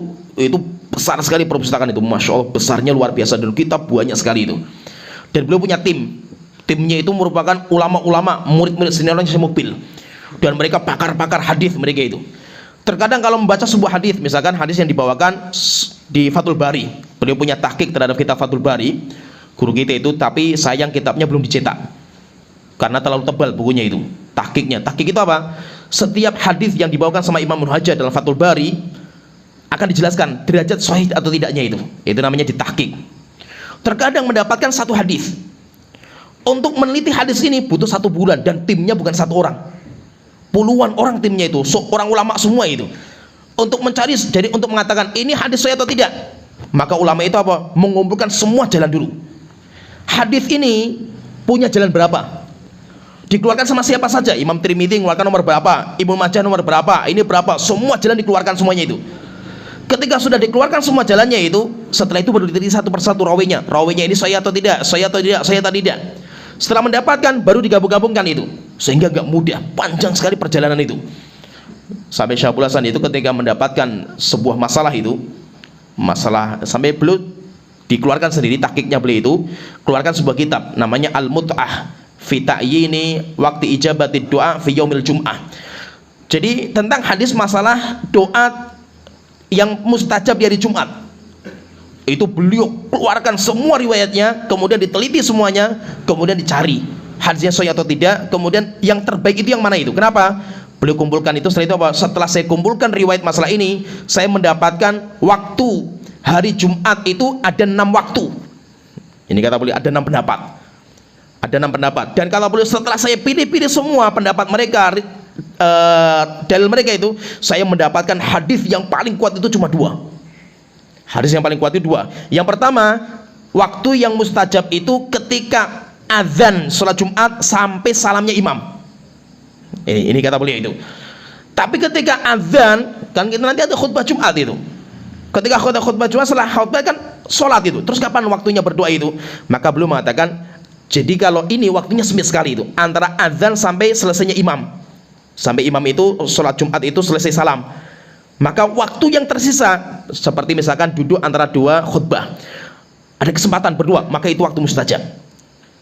besar sekali perpustakaan itu, masya Allah besarnya luar biasa, dan kita banyak sekali itu. Dan beliau punya timnya itu merupakan ulama-ulama murid-murid seniornya Syekh Mukbil, dan mereka pakar-pakar hadis mereka itu. Terkadang kalau membaca sebuah hadis, misalkan hadis yang dibawakan di Fathul Bari, beliau punya tahqiq terhadap kitab Fathul Bari, guru kita itu, tapi sayang kitabnya belum dicetak karena terlalu tebal bukunya itu. Tahqiqnya, tahqiq itu apa? Setiap hadis yang dibawakan sama Imam Ibnu Hajar dalam Fathul Bari akan dijelaskan derajat sahih atau tidaknya itu. Itu namanya ditahqiq. Terkadang mendapatkan satu hadis, untuk meneliti hadis ini butuh 1 bulan, dan timnya bukan 1 orang, puluhan orang timnya itu, orang ulama semua itu, untuk mencari, jadi untuk mengatakan ini hadis sahih atau tidak. Maka ulama itu apa? Mengumpulkan semua jalan dulu. Hadis ini punya jalan berapa? Dikeluarkan sama siapa saja? Imam Tirmidzi mengeluarkan nomor berapa? Ibnu Majah nomor berapa? Ini berapa? Semua jalan dikeluarkan semuanya itu. Ketika sudah dikeluarkan semua jalannya itu, setelah itu baru diteliti satu persatu rawinya. Rawinya ini sahih atau tidak? Sahih atau tidak? Sahih atau tidak? Setelah mendapatkan baru digabung-gabungkan itu, sehingga gak mudah, panjang sekali perjalanan itu. Sampai Syekh Abdul Hasan itu ketika mendapatkan sebuah masalah itu, masalah sampai beliau dikeluarkan sendiri tahqiqnya beliau itu, keluarkan sebuah kitab namanya Al-Mut'ah fi ta'yini waqti ijabatid du'a fi yaumil jum'ah. Jadi tentang hadis masalah doa yang mustajab di hari Jumat. Itu beliau keluarkan semua riwayatnya, kemudian diteliti semuanya, kemudian dicari hadisnya sahih atau tidak, kemudian yang terbaik itu yang mana itu. Kenapa? Beliau kumpulkan itu. Setelah itu apa? Setelah saya kumpulkan riwayat masalah ini, saya mendapatkan waktu hari Jumat itu ada 6 waktu. Ini kata beliau ada 6 pendapat. Ada 6 pendapat. Dan kalau beliau setelah saya pilih-pilih semua pendapat mereka, dalil mereka itu, saya mendapatkan hadis yang paling kuat itu cuma 2. Hadis yang paling kuat itu 2. Yang pertama, waktu yang mustajab itu ketika azan sholat Jumat sampai salamnya imam. Ini kata beliau itu. Tapi ketika azan, kan kita nanti ada khutbah Jumat itu. Ketika khutbah Jumat, setelah khutbah kan sholat itu. Terus kapan waktunya berdoa itu? Maka beliau mengatakan, jadi kalau ini waktunya sempit sekali itu, antara azan sampai selesainya imam. Sampai imam itu sholat Jumat itu selesai salam. Maka waktu yang tersisa, seperti misalkan duduk antara 2 khutbah, ada kesempatan berdoa, maka itu waktu mustajab.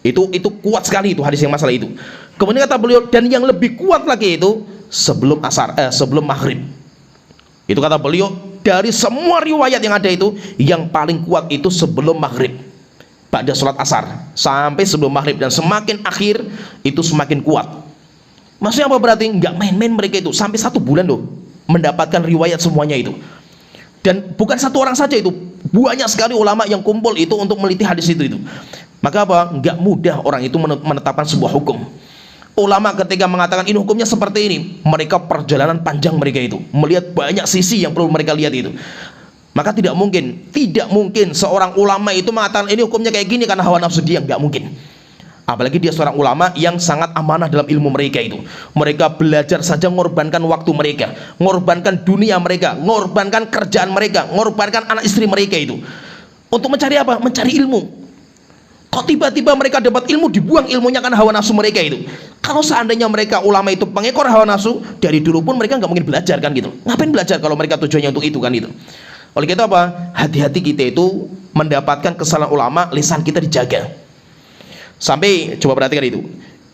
Itu kuat sekali itu hadis yang masalah itu. Kemudian kata beliau, dan yang lebih kuat lagi itu sebelum sebelum maghrib. Itu kata beliau, dari semua riwayat yang ada itu, yang paling kuat itu sebelum maghrib, pada sholat asar sampai sebelum maghrib, dan semakin akhir itu semakin kuat. Maksudnya apa? Berarti nggak main-main mereka itu, sampai 1 bulan loh mendapatkan riwayat semuanya itu. Dan bukan 1 orang saja itu, banyak sekali ulama yang kumpul itu untuk meliti hadis itu. Maka apa? Nggak mudah orang itu menetapkan sebuah hukum. Ulama ketika mengatakan ini hukumnya seperti ini, mereka perjalanan panjang mereka itu, melihat banyak sisi yang perlu mereka lihat itu. Maka tidak mungkin seorang ulama itu mengatakan ini hukumnya kayak gini karena hawa nafsu dia, nggak mungkin. Apalagi dia seorang ulama yang sangat amanah dalam ilmu mereka itu. Mereka belajar saja mengorbankan waktu mereka, mengorbankan dunia mereka, mengorbankan kerjaan mereka, mengorbankan anak istri mereka itu. Untuk mencari apa? Mencari ilmu. Kok tiba-tiba mereka dapat ilmu, dibuang ilmunya karena hawa nafsu mereka itu. Kalau seandainya mereka ulama itu pengekor hawa nafsu, dari dulu pun mereka nggak mungkin belajar kan gitu. Ngapain belajar kalau mereka tujuannya untuk itu kan itu. Oleh kita apa? Hati-hati kita itu mendapatkan kesalahan ulama, lisan kita dijaga. Sampai coba perhatikan itu,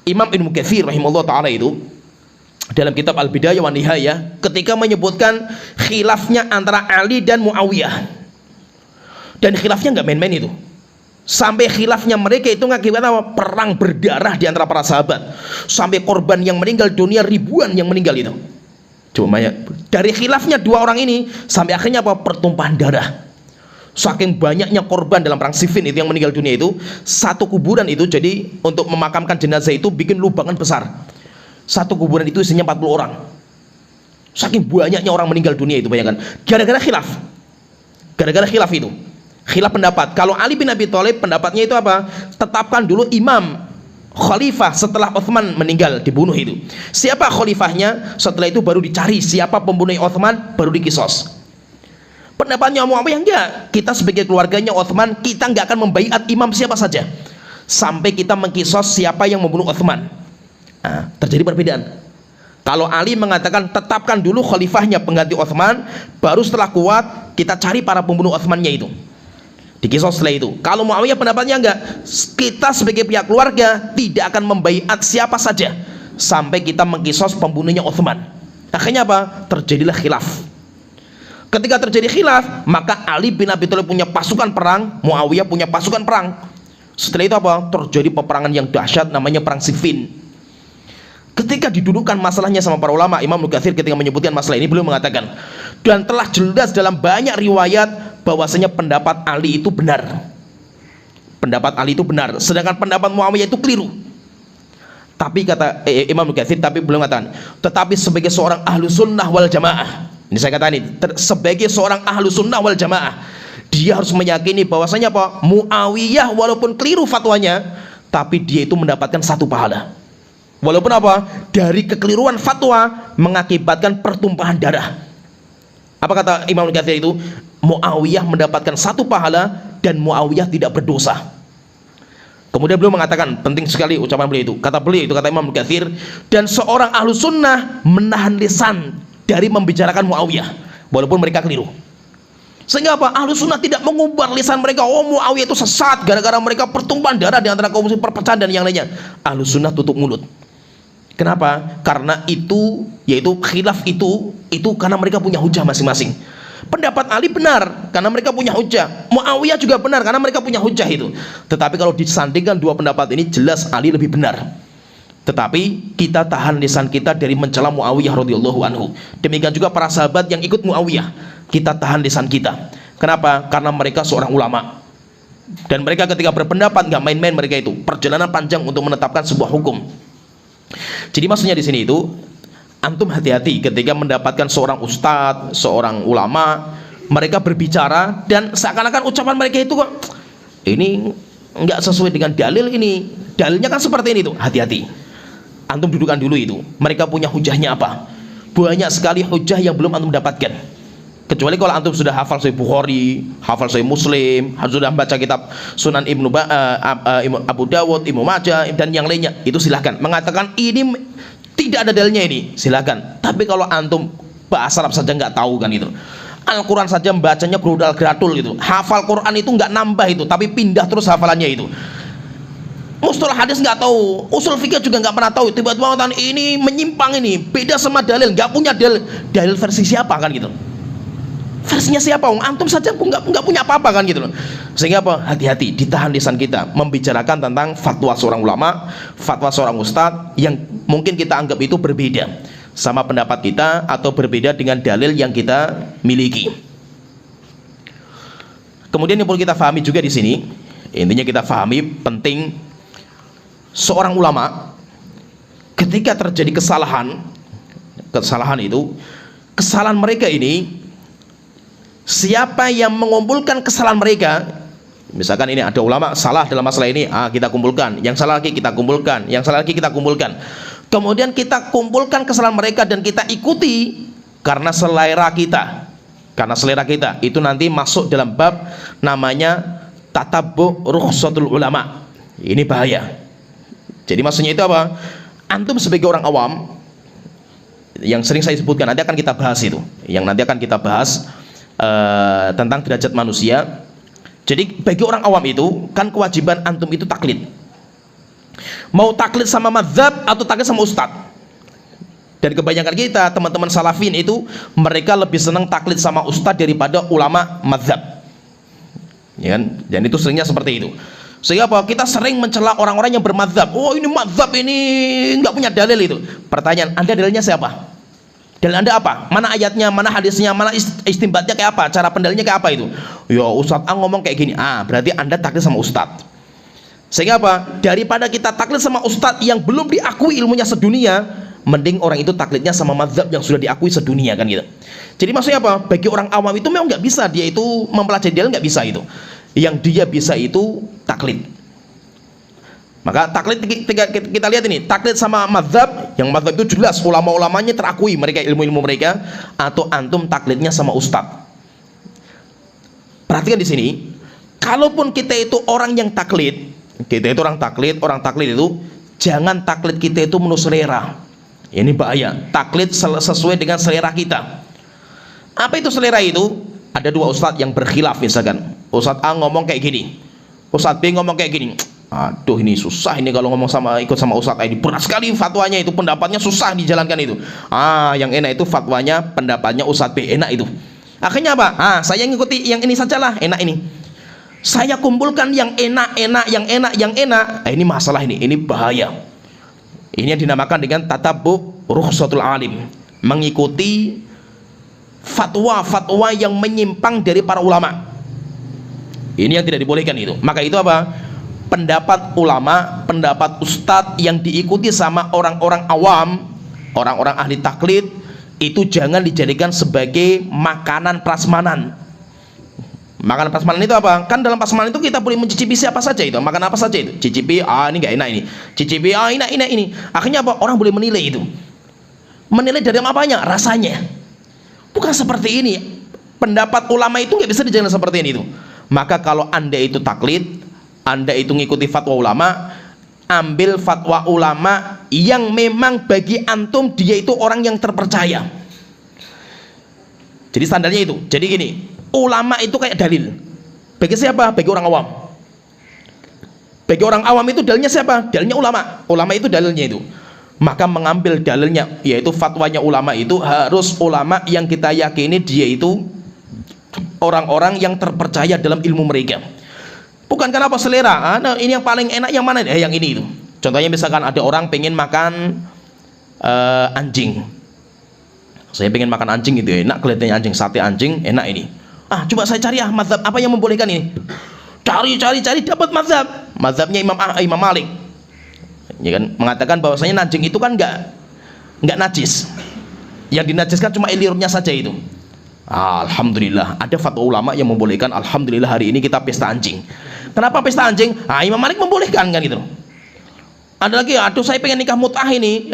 Imam Ibnu Katsir rahimahullah ta'ala itu dalam kitab Al-Bidayah wa Nihayah ketika menyebutkan khilafnya antara Ali dan Muawiyah, dan khilafnya nggak main-main itu, Sampai khilafnya mereka itu mengakibatkan apa? Perang berdarah di antara para sahabat. Sampai korban yang meninggal dunia ribuan yang meninggal itu. Cuma ya, dari khilafnya dua orang ini sampai akhirnya apa? Pertumpahan darah. Saking banyaknya korban dalam perang Siffin itu yang meninggal dunia itu, satu kuburan itu jadi untuk memakamkan jenazah itu bikin lubangan besar. Satu kuburan itu isinya 40 orang. Saking banyaknya orang meninggal dunia itu, bayangkan. Gara-gara khilaf. Gara-gara khilaf itu. Khilaf pendapat. Kalau Ali bin Abi Thalib pendapatnya itu apa? Tetapkan dulu imam khalifah setelah Utsman meninggal, dibunuh itu. Siapa khalifahnya? Setelah itu baru dicari siapa pembunuh Utsman, baru dikisos. Pendapatnya Muawiyah enggak. Kita sebagai keluarganya Utsman, kita enggak akan membaiat imam siapa saja sampai kita mengkisos siapa yang membunuh Utsman. Nah, terjadi perbedaan. Kalau Ali mengatakan tetapkan dulu khalifahnya pengganti Utsman, baru setelah kuat kita cari para pembunuh Utsmannya itu. Dikisos setelah itu. Kalau Muawiyah pendapatnya enggak, kita sebagai pihak keluarga tidak akan membaiat siapa saja sampai kita mengkisos pembunuhnya Utsman. Akhirnya apa? Terjadilah khilaf. Ketika terjadi khilaf, maka Ali bin Abi Thalib punya pasukan perang, Muawiyah punya pasukan perang. Setelah itu apa? Terjadi peperangan yang dahsyat namanya perang Siffin. Ketika didudukkan masalahnya sama para ulama, Imam Mukatsir ketika menyebutkan masalah ini beliau mengatakan, dan telah jelas dalam banyak riwayat bahwasanya pendapat Ali itu benar. Pendapat Ali itu benar, sedangkan pendapat Muawiyah itu keliru. Tapi kata Imam Mukatsir, tapi beliau mengatakan, tetapi sebagai seorang ahlu sunnah wal jamaah, ini saya katakan ini, sebagai seorang ahlu sunnah wal jamaah, dia harus meyakini bahwasanya apa? Muawiyah walaupun keliru fatwanya, tapi dia itu mendapatkan satu pahala. Walaupun apa? Dari kekeliruan fatwa mengakibatkan pertumpahan darah. Apa kata Imam Mukatsir itu? Muawiyah mendapatkan satu pahala dan Muawiyah tidak berdosa. Kemudian beliau mengatakan, penting sekali ucapan beliau itu. Kata beliau itu, kata Imam Mukatsir, dan seorang ahlu sunnah menahan lisan dari membicarakan Muawiyah walaupun mereka keliru. Sehingga apa? Ahlu sunnah tidak mengumbar lisan mereka, oh Muawiyah itu sesat gara-gara mereka pertumpahan darah di antara kaum muslim, perpecahan dan yang lainnya. Ahlu sunnah tutup mulut. Kenapa? Karena itu, yaitu khilaf itu karena mereka punya hujah masing-masing. Pendapat Ali benar karena mereka punya hujah, Muawiyah juga benar karena mereka punya hujah itu. Tetapi kalau disandingkan dua pendapat ini, jelas Ali lebih benar. Tetapi kita tahan lisan kita dari mencela Muawiyah radhiyallahu anhu. Demikian juga para sahabat yang ikut Muawiyah, kita tahan lisan kita. Kenapa? Karena mereka seorang ulama. Dan mereka ketika berpendapat nggak main-main, mereka itu perjalanan panjang untuk menetapkan sebuah hukum. Jadi maksudnya di sini itu, antum hati-hati ketika mendapatkan seorang ustadz, seorang ulama, mereka berbicara dan seakan-akan ucapan mereka itu kok ini nggak sesuai dengan dalil ini. Dalilnya kan seperti ini tuh, hati-hati. Antum dudukan dulu itu. Mereka punya hujahnya apa? Banyak sekali hujah yang belum antum dapatkan. Kecuali kalau antum sudah hafal Sahih Bukhari, hafal Sahih Muslim, sudah baca kitab Sunan Abu Dawud, Ibnu Majah dan yang lainnya, itu silahkan. Mengatakan ini tidak ada dalilnya ini, silahkan. Tapi kalau antum bahasa Arab saja nggak tahu kan itu, Al-Quran saja membacanya gerudal geratul gitu, hafal Quran itu nggak nambah itu, tapi pindah terus hafalannya itu. Mustalah hadis nggak tahu, usul fikih juga nggak pernah tahu, tiba-tiba mengatakan ini menyimpang, ini beda sama dalil, nggak punya dalil versi siapa kan gitu. Versinya siapa? Antum saja nggak punya apa-apa kan gitu loh. Sehingga apa? Hati-hati, ditahan lisan kita membicarakan tentang fatwa seorang ulama, fatwa seorang ustadz yang mungkin kita anggap itu berbeda sama pendapat kita atau berbeda dengan dalil yang kita miliki. Kemudian yang perlu kita pahami juga di sini, intinya kita pahami penting seorang ulama ketika terjadi kesalahan itu, kesalahan mereka ini, siapa yang mengumpulkan kesalahan mereka, misalkan ini ada ulama salah dalam masalah ini, kita kumpulkan, yang salah lagi kita kumpulkan, yang salah lagi kita kumpulkan, kemudian kita kumpulkan kesalahan mereka dan kita ikuti karena selera kita, itu nanti masuk dalam bab namanya tatabbu rukhsatul ulama. Ini bahaya. Jadi maksudnya itu apa? Antum sebagai orang awam, yang sering saya sebutkan, nanti akan kita bahas itu, yang nanti akan kita bahas tentang derajat manusia. Jadi bagi orang awam itu kan kewajiban antum itu taklid. Mau taklid sama mazhab atau taklid sama ustad. Dan kebanyakan kita teman-teman salafin itu mereka lebih senang taklid sama ustad daripada ulama mazhab. ya kan? Dan itu seringnya seperti itu. Sehingga apa? Kita sering mencela orang-orang yang bermadzhab. Oh, ini madzhab ini nggak punya dalil itu. Pertanyaan, Anda dalilnya siapa? Dalil Anda apa? Mana ayatnya, mana hadisnya, mana istimbatnya kayak apa? Cara pendalilnya kayak apa itu? Ya Ustadz A ngomong kayak gini. Berarti Anda taklid sama Ustadz. Sehingga apa? Daripada kita taklid sama Ustadz yang belum diakui ilmunya sedunia, mending orang itu taklidnya sama madzhab yang sudah diakui sedunia, kan gitu. Jadi maksudnya apa? Bagi orang awam itu memang nggak bisa dia itu mempelajari dalil, nggak bisa itu. Yang dia bisa itu taklid. Maka taklid kita lihat ini, taklid sama madzhab, yang madzhab itu jelas ulama-ulamanya terakui mereka ilmu-ilmu mereka, atau antum taklidnya sama ustadz. Perhatikan di sini, kalaupun kita itu orang yang taklid, kita itu orang taklid itu jangan taklid kita itu menurut selera. Ini bahaya. Taklid sesuai dengan selera kita. Apa itu selera itu? Ada dua ustadz yang berkhilaf misalkan. Ustadz A ngomong kayak gini, Ustadz B ngomong kayak gini. Aduh, ini susah ini kalau ngomong ikut sama Ustadz A ini, berat sekali fatwanya itu, pendapatnya susah dijalankan itu. Yang enak itu fatwanya, pendapatnya Ustadz B enak itu. Akhirnya apa? Saya ngikuti yang ini sajalah, enak ini. Saya kumpulkan yang enak. Ini masalah ini bahaya. Ini yang dinamakan dengan tatabbu rukhsatul alim, mengikuti fatwa-fatwa yang menyimpang dari para ulama. Ini yang tidak dibolehkan itu. Maka itu apa? Pendapat ulama, pendapat ustadz yang diikuti sama orang-orang awam, orang-orang ahli taklid, itu jangan dijadikan sebagai makanan prasmanan. Makanan prasmanan itu apa? Kan dalam prasmanan itu kita boleh mencicipi siapa saja itu, makan apa saja itu. Cicipi, ini nggak enak ini. Cicipi, enak ini. Akhirnya apa? Orang boleh menilai itu. Menilai dari apanya? Rasanya. Bukan seperti ini. Pendapat ulama itu nggak bisa dijadikan seperti ini itu. Maka kalau Anda itu taklid, Anda itu ngikuti fatwa ulama, ambil fatwa ulama yang memang bagi antum dia itu orang yang terpercaya. Jadi standarnya itu. Jadi gini, ulama itu kayak dalil. Bagi siapa? Bagi orang awam. Bagi orang awam itu dalilnya siapa? Dalilnya ulama. Ulama itu dalilnya itu. Maka mengambil dalilnya, yaitu fatwanya ulama itu harus ulama yang kita yakini dia itu orang-orang yang terpercaya dalam ilmu mereka. Bukan karena apa selera. Ini yang paling enak yang mana? Yang ini itu. Contohnya misalkan ada orang pengen makan anjing. Saya pengen makan anjing gitu, enak kelihatannya anjing, sate anjing, enak ini. Coba saya cari mazhab apa yang membolehkan ini. Cari dapat mazhab. Mazhabnya Imam Malik. Ya kan, mengatakan bahwasanya anjing itu kan enggak najis. Yang dinajiskan cuma ilirnya saja itu. Alhamdulillah ada fatwa ulama yang membolehkan. Alhamdulillah hari ini kita pesta anjing. Kenapa pesta anjing? Imam Malik membolehkan kan gitu. Ada lagi, aduh saya pengen nikah mut'ah ini.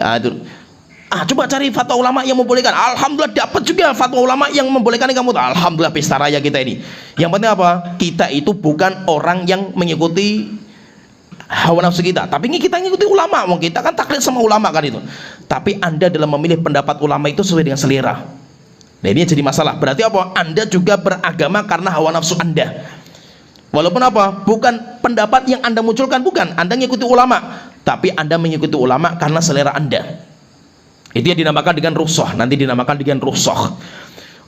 Coba cari fatwa ulama yang membolehkan. Alhamdulillah dapat juga fatwa ulama yang membolehkan nikah mut'ah. Alhamdulillah pesta raya kita ini. Yang penting apa? Kita itu bukan orang yang mengikuti hawa nafsu kita, tapi kita ngikuti ulama. Kita kan taklid sama ulama kan itu. Tapi Anda dalam memilih pendapat ulama itu sesuai dengan selera. Nah ini jadi masalah. Berarti apa? Anda juga beragama karena hawa nafsu Anda. Walaupun apa? Bukan pendapat yang Anda munculkan, bukan. Anda mengikuti ulama, tapi Anda mengikuti ulama karena selera Anda. Itu yang dinamakan dengan rukhsah. Nanti dinamakan dengan rukhsah.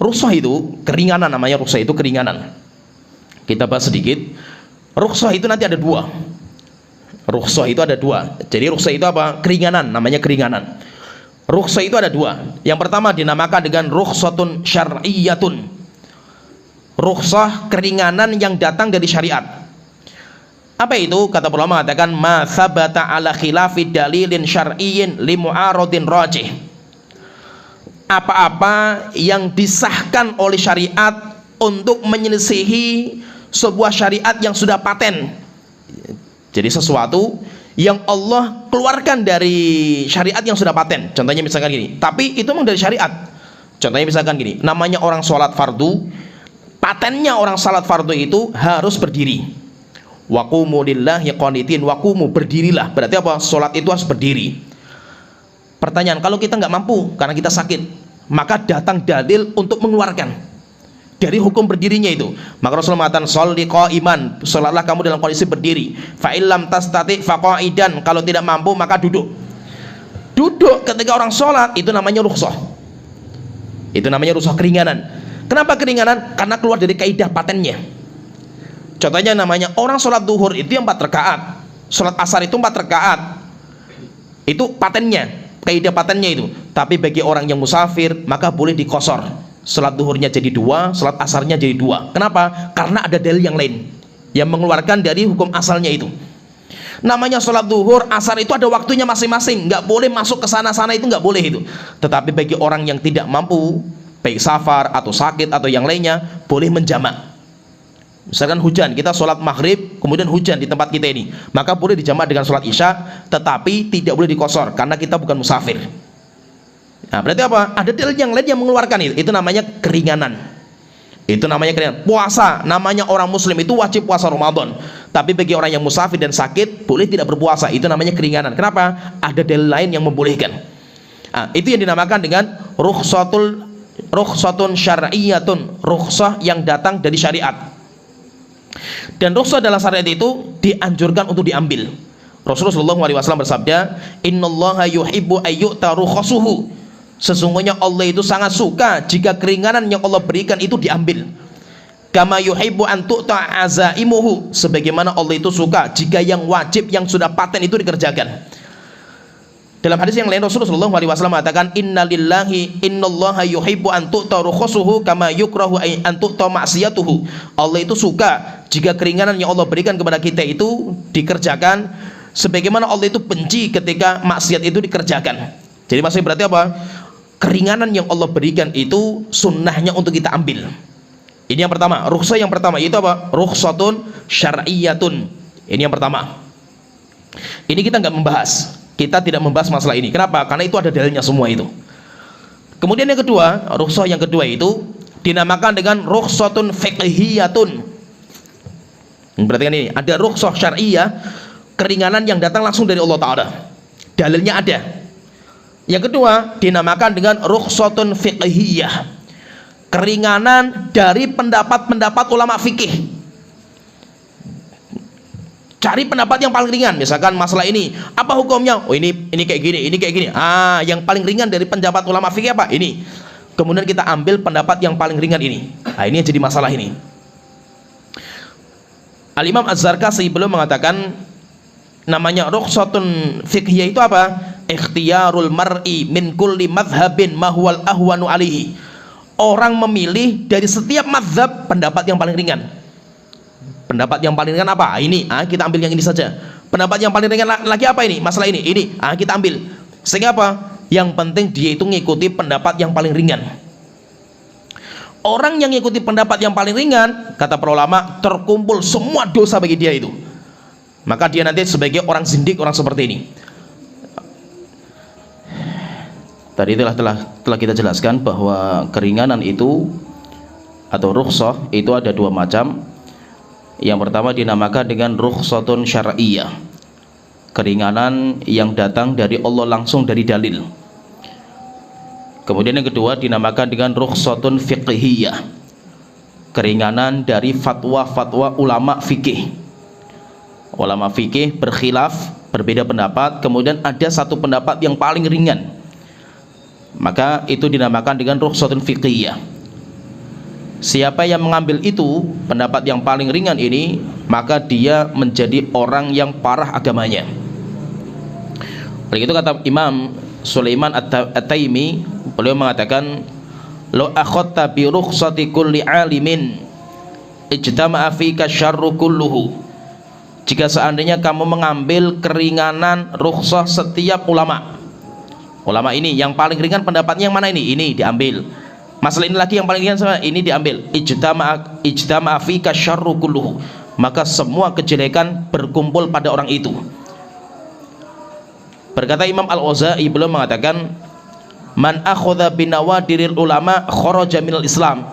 Rukhsah itu keringanan, namanya rukhsah itu keringanan. Kita bahas sedikit. Rukhsah itu nanti ada dua. Rukhsah itu ada dua. Jadi rukhsah itu apa? Keringanan, namanya keringanan. Rukhsah itu ada dua. Yang pertama dinamakan dengan rukhsatun syar'iyyatun. Rukhsah keringanan yang datang dari syariat. Apa itu? Kata ulama mengatakan ma sabata ala khilafi dalilin syar'iyyin li mu'aradin rajih. Apa-apa yang disahkan oleh syariat untuk menyelisihi sebuah syariat yang sudah paten. Jadi sesuatu yang Allah keluarkan dari syariat yang sudah paten. Contohnya misalkan gini, tapi itu memang dari syariat. Contohnya misalkan gini, namanya orang sholat fardu, patennya orang sholat fardu itu harus berdiri. Waqumu lillahi qanitin, waqumu, berdirilah. Berarti apa? Sholat itu harus berdiri. Pertanyaan, kalau kita nggak mampu karena kita sakit, maka datang dalil untuk mengeluarkan dari hukum berdirinya itu. Maka Rasulullah mengatakan sholli qa'iman, sholatlah kamu dalam kondisi berdiri. Fa illam tastati fa qa'idan, kalau tidak mampu maka duduk. Duduk ketika orang sholat itu namanya rukhsah. Itu namanya rukhsah keringanan. Kenapa keringanan? Karena keluar dari kaidah patennya. Contohnya namanya orang sholat duhur itu yang 4 rakaat, sholat asar itu 4 rakaat. Itu patennya, kaidah patennya itu. Tapi bagi orang yang musafir maka boleh dikosor. Sholat duhurnya jadi 2, sholat asarnya jadi 2. Kenapa? Karena ada dalil yang lain yang mengeluarkan dari hukum asalnya itu. Namanya sholat duhur, asar itu ada waktunya masing-masing, nggak boleh masuk ke sana-sana, itu nggak boleh itu. Tetapi bagi orang yang tidak mampu, baik safar atau sakit atau yang lainnya, boleh menjamak. Misalkan hujan, kita sholat maghrib kemudian hujan di tempat kita ini, maka boleh dijamak dengan sholat isya, tetapi tidak boleh dikosor karena kita bukan musafir. Nah, berarti apa? Ada dalil yang lain yang mengeluarkan itu namanya keringanan. Itu namanya keringanan. Puasa, namanya orang muslim itu wajib puasa Ramadan, tapi bagi orang yang musafir dan sakit boleh tidak berpuasa, itu namanya keringanan. Kenapa? Ada dalil lain yang membolehkan. Nah, itu yang dinamakan dengan rukhsatun syar'iyyatun, rukhsah yang datang dari syariat. Dan rukhsah dalam syariat itu dianjurkan untuk diambil. Rasulullah SAW bersabda, innallaha yuhibbu ayyu'ta rukhasuhu. Sesungguhnya Allah itu sangat suka jika keringanan yang Allah berikan itu diambil. Kama yuhibbu an tu'ta azaimuhu. Sebagaimana Allah itu suka jika yang wajib, yang sudah paten itu dikerjakan. Dalam hadis yang lain Rasulullah SAW mengatakan, innallaha yuhibbu an tu'ta rukhasuhu kama yukrahu an tu'ta ma'siyatuhu. Allah itu suka jika keringanan yang Allah berikan kepada kita itu dikerjakan, sebagaimana Allah itu benci ketika maksiat itu dikerjakan. Jadi maksudnya berarti apa? Keringanan yang Allah berikan itu sunnahnya untuk kita ambil. Ini yang pertama, rukhsah yang pertama itu apa? Rukhsatun syar'iyyatun. Ini yang pertama. Ini kita nggak membahas. Kita tidak membahas masalah ini. Kenapa? Karena itu ada dalilnya semua itu. Kemudian yang kedua, rukhsah yang kedua itu dinamakan dengan rukhsatun fiqhiyatun. Berarti kan ini ada rukhsah syar'iyyah, keringanan yang datang langsung dari Allah Ta'ala, dalilnya ada. Yang kedua dinamakan dengan rukhsatun fiqhiyah, keringanan dari pendapat-pendapat ulama fikih. Cari pendapat yang paling ringan, misalkan masalah ini apa hukumnya? Oh ini kayak gini, ini kayak gini. Yang paling ringan dari pendapat ulama fikih apa? Ini. Kemudian kita ambil pendapat yang paling ringan ini. Ini yang jadi masalah ini. Al-Imam Az-Zarkasi belum mengatakan namanya rukhsatun fiqhiyah itu apa? Ikhtiyarul mar'i min kulli madhhabin ma huwal ahwanu alaihi. Orang memilih dari setiap mazhab pendapat yang paling ringan. Pendapat yang paling ringan apa? Ini, kita ambil yang ini saja. Pendapat yang paling ringan lagi apa ini? Masalah ini, kita ambil. Sehingga apa? Yang penting dia itu ngikuti pendapat yang paling ringan. Orang yang ngikuti pendapat yang paling ringan, kata para ulama, terkumpul semua dosa bagi dia itu. Maka dia nanti sebagai orang zindik, orang seperti ini. Tadi telah kita jelaskan bahwa keringanan itu atau rukhsah itu ada 2 macam. Yang pertama dinamakan dengan rukhsatun syar'iyyah, keringanan yang datang dari Allah langsung dari dalil. Kemudian yang kedua dinamakan dengan rukhsatun fiqhiyah, keringanan dari fatwa-fatwa ulama fikih. Ulama fikih berkhilaf, berbeda pendapat, kemudian ada satu pendapat yang paling ringan, maka itu dinamakan dengan rukhsatun fiqhiyah. Siapa yang mengambil itu pendapat yang paling ringan ini, maka dia menjadi orang yang parah agamanya. Begitu kata Imam Sulaiman At-Taimi, beliau mengatakan, lo akhadta bi rukhsati kulli alimin ijtama'a fika syarru kulluhu. Jika seandainya kamu mengambil keringanan rukhsah setiap ulama ini, yang paling ringan pendapatnya yang mana ini diambil. Masalah ini lagi yang paling ringan sama ini diambil. Ijtama'a fika syarru kulluhu, maka semua kejelekan berkumpul pada orang itu. Berkata Imam Al-Auza'i belum mengatakan, man akhadha binawadiril ulama kharaja minal Islam.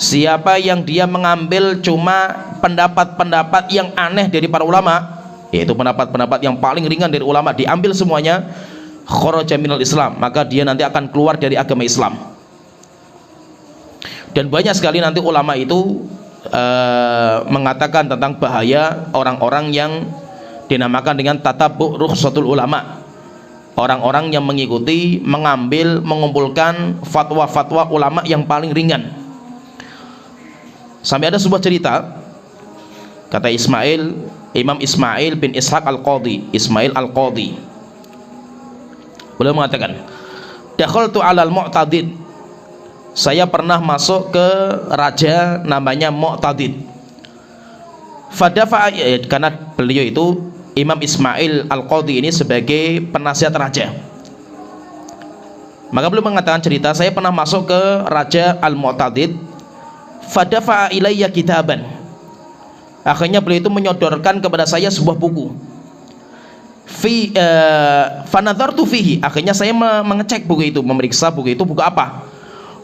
Siapa yang dia mengambil cuma pendapat-pendapat yang aneh dari para ulama, yaitu pendapat-pendapat yang paling ringan dari ulama, diambil semuanya, kharaja minal Islam, maka dia nanti akan keluar dari agama Islam. Dan banyak sekali nanti ulama itu mengatakan tentang bahaya orang-orang yang dinamakan dengan tatabbu' rukhsatul ulama, orang-orang yang mengikuti, mengambil, mengumpulkan fatwa-fatwa ulama yang paling ringan. Sampai ada sebuah cerita Kata Imam Ismail bin Ishaq Al-Qadhi, Ismail Al-Qadhi, beliau mengatakan, dakhaltu 'alal Mu'tadid, saya pernah masuk ke raja namanya Mu'tadid. Fadafa, karena beliau itu Imam Ismail Al-Qadhi ini sebagai penasihat raja, maka beliau mengatakan cerita, saya pernah masuk ke raja Al-Mu'tadid. Fadafa ilayya kitaban, akhirnya beliau itu menyodorkan kepada saya sebuah buku. Fanadhartu fihi, akhirnya saya mengecek buku itu, memeriksa buku itu buku apa.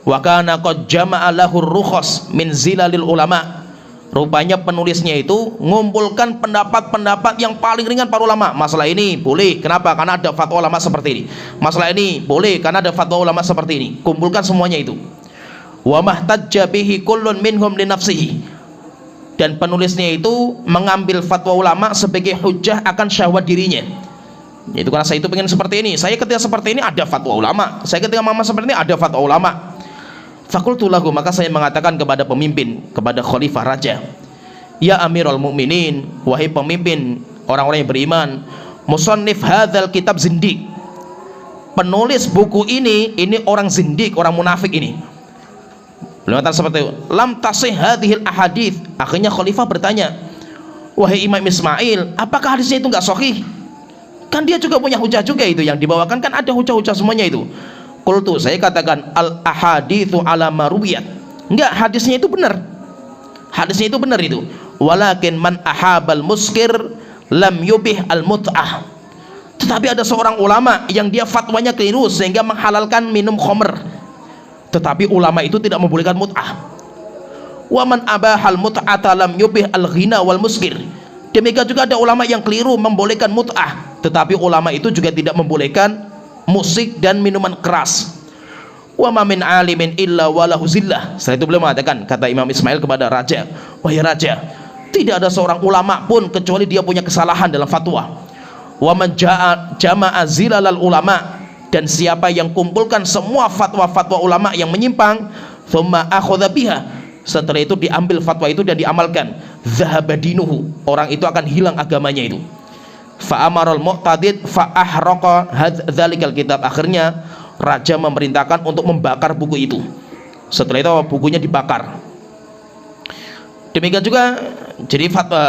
Wa kana qad jama'a lahu rukhas min zilalil ulama, rupanya penulisnya itu ngumpulkan pendapat-pendapat yang paling ringan para ulama. Masalah ini boleh, kenapa? Karena ada fatwa ulama seperti ini. Masalah ini boleh, karena ada fatwa ulama seperti ini. Kumpulkan semuanya itu. Wa mahtajja bihi kullun minhum li nafsihi, dan penulisnya itu mengambil fatwa ulama sebagai hujjah akan syahwat dirinya. Itu karena saya itu pengen seperti ini, saya ketika seperti ini ada fatwa ulama, saya ketika mama seperti ini ada fatwa ulama. Fakultu lahu, maka saya mengatakan kepada pemimpin, kepada khalifah raja, ya Amirul Mukminin, wahai pemimpin orang-orang yang beriman, musannif hadzal kitab zindiq, penulis buku ini orang zindiq, orang munafik ini. Beliau mengatakan seperti itu. Lam tasih hadhil ahadits, akhirnya khalifah bertanya, wahai Imam Ismail, apakah hadisnya itu enggak sahih? Kan dia juga punya hujah juga, itu yang dibawakan kan ada hujah-hujah semuanya itu. Qultu, saya katakan, al ahaditsu ala marwiyat, enggak, hadisnya itu benar, hadisnya itu benar itu. Walakin man ahabal muskir lam yubih al mut'ah, tetapi ada seorang ulama yang dia fatwanya keliru sehingga menghalalkan minum khamr, tetapi ulama itu tidak membolehkan mut'ah. Wa man abahal mut'ata lam yubih al ghina wal muskir, demikian juga ada ulama yang keliru membolehkan mut'ah, tetapi ulama itu juga tidak membolehkan musik dan minuman keras. Wa ma min alimin illa walahu zillah, setelah itu beliau mengatakan, kata Imam Ismail kepada raja, wahai raja, tidak ada seorang ulama pun kecuali dia punya kesalahan dalam fatwa. Wa man jama'a zilalal ulama, dan siapa yang kumpulkan semua fatwa-fatwa ulama yang menyimpang, thumma akhadha biha, setelah itu diambil fatwa itu dan diamalkan, dhahaba dinuhu, orang itu akan hilang agamanya itu. Fa amaral Mu'tadid fa ahraqa dzalikal kitab, akhirnya raja memerintahkan untuk membakar buku itu. Setelah itu bukunya dibakar. Demikian juga, jadi fatwa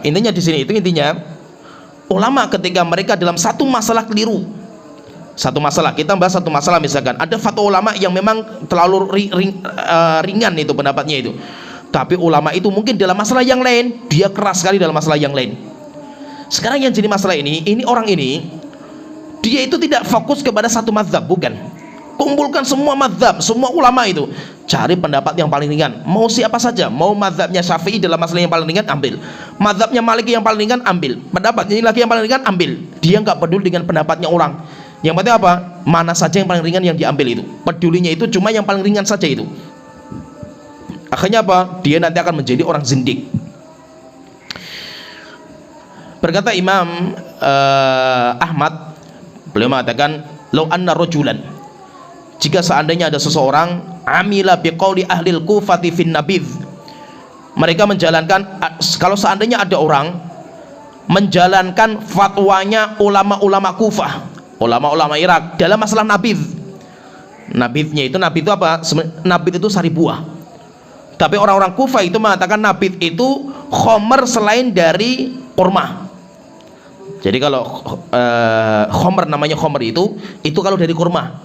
intinya di sini itu, intinya ulama ketika mereka dalam satu masalah keliru, satu masalah, kita bahas satu masalah, misalkan ada fatwa ulama yang memang terlalu ringan itu pendapatnya itu, tapi ulama itu mungkin dalam masalah yang lain dia keras sekali dalam masalah yang lain. Sekarang yang jadi masalah ini orang ini dia itu tidak fokus kepada satu mazhab, bukan. Kumpulkan semua mazhab, semua ulama itu, cari pendapat yang paling ringan, mau siapa saja, mau mazhabnya Syafi'i dalam masalah yang paling ringan ambil, mazhabnya Maliki yang paling ringan ambil, pendapatnya ini lagi yang paling ringan ambil. Dia nggak peduli dengan pendapatnya orang. Yang penting apa? Mana saja yang paling ringan yang diambil itu. Pedulinya itu cuma yang paling ringan saja itu. Akhirnya apa? Dia nanti akan menjadi orang zindik. Berkata Imam Ahmad, beliau mengatakan, law anna rajulan, jika seandainya ada seseorang, amila biqauli ahlil kufati fin nabidh, mereka menjalankan, kalau seandainya ada orang menjalankan fatwanya ulama-ulama Kufah, ulama-ulama Irak dalam masalah nabidh. Nabidhnya itu, nabidh itu apa? Nabidh itu sari buah. Tapi orang-orang Kufah itu mengatakan nabidh itu khomer selain dari kurma. Jadi kalau khomer, namanya khomer itu kalau dari kurma,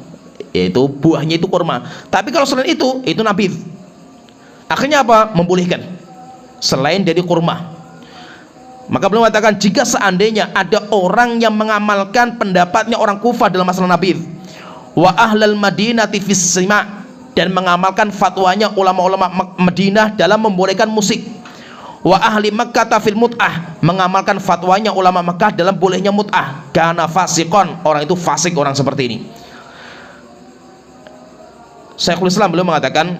yaitu buahnya itu kurma. Tapi kalau selain itu nabidh. Akhirnya apa? Membolehkan selain dari kurma. Maka beliau mengatakan, jika seandainya ada orang yang mengamalkan pendapatnya orang Kufah dalam masalah nabidh, wa ahlal madinati fis sima', dan mengamalkan fatwanya ulama-ulama Madinah dalam membolehkan musik, wa ahli Makkah fil mut'ah, mengamalkan fatwanya ulama Makkah dalam bolehnya mut'ah, kana fasiqon, orang itu fasik, orang seperti ini. Syekhul Islam beliau mengatakan,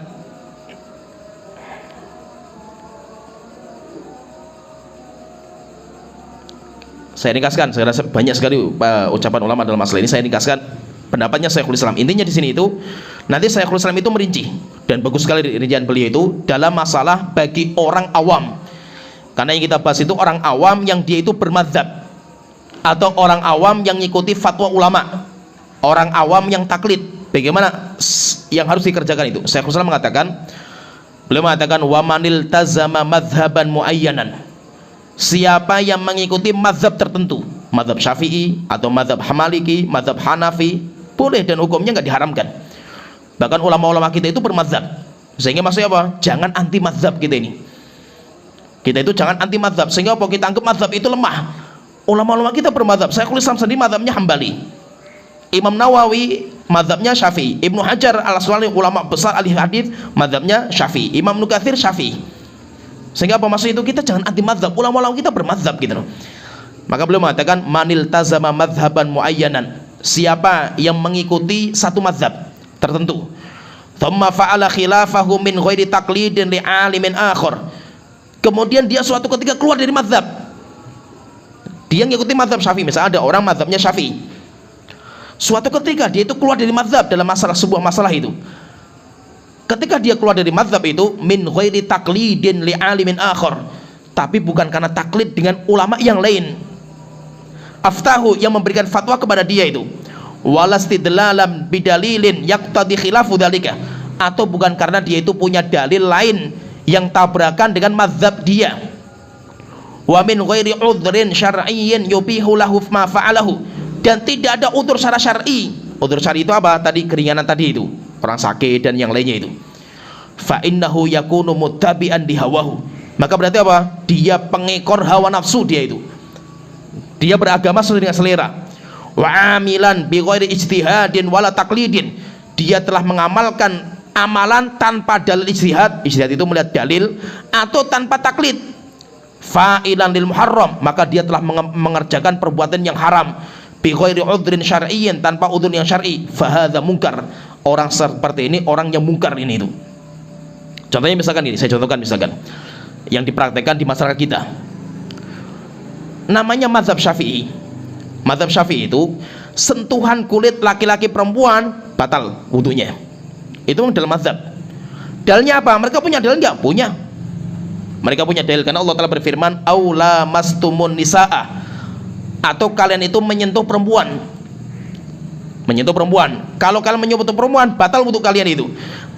saya ringkaskan, saya rasa banyak sekali ucapan ulama dalam masalah ini, saya ringkaskan pendapatnya Syekhul Islam. Intinya di sini itu, nanti Syekhul Islam itu merinci, dan bagus sekali rincian beliau itu dalam masalah bagi orang awam. Karena yang kita bahas itu orang awam yang dia itu bermadzhab, atau orang awam yang ngikuti fatwa ulama, orang awam yang taklid. Bagaimana yang harus dikerjakan itu? Syekhul Islam mengatakan, beliau mengatakan wa manil tazama madhaban muayyanan, siapa yang mengikuti mazhab tertentu, mazhab Syafi'i atau mazhab Maliki, mazhab Hanafi, boleh dan hukumnya nggak diharamkan. Bahkan ulama-ulama kita itu bermazhab, sehingga maksudnya apa? Jangan anti mazhab kita ini. Kita itu jangan anti mazhab, sehingga apa? Kita anggap mazhab itu lemah. Ulama-ulama kita bermazhab. Syekhul Islam sendiri mazhabnya Hambali, Imam Nawawi mazhabnya Syafi'i, Ibnu Hajar al-Asqalani ulama besar ahli hadis mazhabnya Syafi'i, Imam Ibnu Katsir Syafi'i. Sehingga apa maksud itu? Kita jangan anti mazhab, ulama-ulama kita bermazhab gitu loh. Maka beliau mengatakan manil tazama madhaban muayyanan, siapa yang mengikuti satu mazhab tertentu, thumma fa'ala khilafahu min ghairi taqlidin li alimin akhar, kemudian dia suatu ketika keluar dari mazhab, dia ngikuti mazhab Syafi'i, misalnya ada orang mazhabnya Syafi'i, suatu ketika dia itu keluar dari mazhab dalam masalah sebuah masalah itu, ketika dia keluar dari mazhab itu min ghairi taqlidin li alimin akhar, tapi bukan karena taklid dengan ulama yang lain, aftahu yang memberikan fatwa kepada dia itu, walastidlalam bidalilin yaqtadi khilafu dzalika, atau bukan karena dia itu punya dalil lain yang tabrakan dengan mazhab dia, wa min ghairi udhrin syar'iyyin yubihu lahu ma fa'alahu, dan tidak ada udzur secara syar'i. Udzur syar'i itu apa? Tadi keringanan tadi itu, orang sakit dan yang lainnya itu. Fa innahu yakunu muttabi'an dihawahu, maka berarti apa? Dia pengekor hawa nafsu dia itu. Dia beragama sesuai dengan selera. Wa amilan bi ghairi ijtihadin wala taqlidin, dia telah mengamalkan amalan tanpa dalil ijtihad. Ijtihad itu melihat dalil atau tanpa taklid. Fa'ilan lil muharram, maka dia telah mengerjakan perbuatan yang haram. Bi ghairi udhrin syar'iyyin, tanpa udhur yang syar'i. Fa hadza munkar, orang seperti ini orang yang mungkar ini itu. Contohnya misalkan ini, saya contohkan misalkan yang dipraktekkan di masyarakat kita, namanya mazhab Syafi'i. Mazhab Syafi'i itu sentuhan kulit laki-laki perempuan batal wudunya. Itu dalam mazhab. Dalilnya apa? Mereka punya dalil nggak? Punya. Mereka punya dalil karena Allah Ta'ala berfirman, aula mastumun nisa'a, atau kalian itu menyentuh perempuan. Menyentuh perempuan. Kalau kalian menyentuh perempuan, batal wudu kalian itu.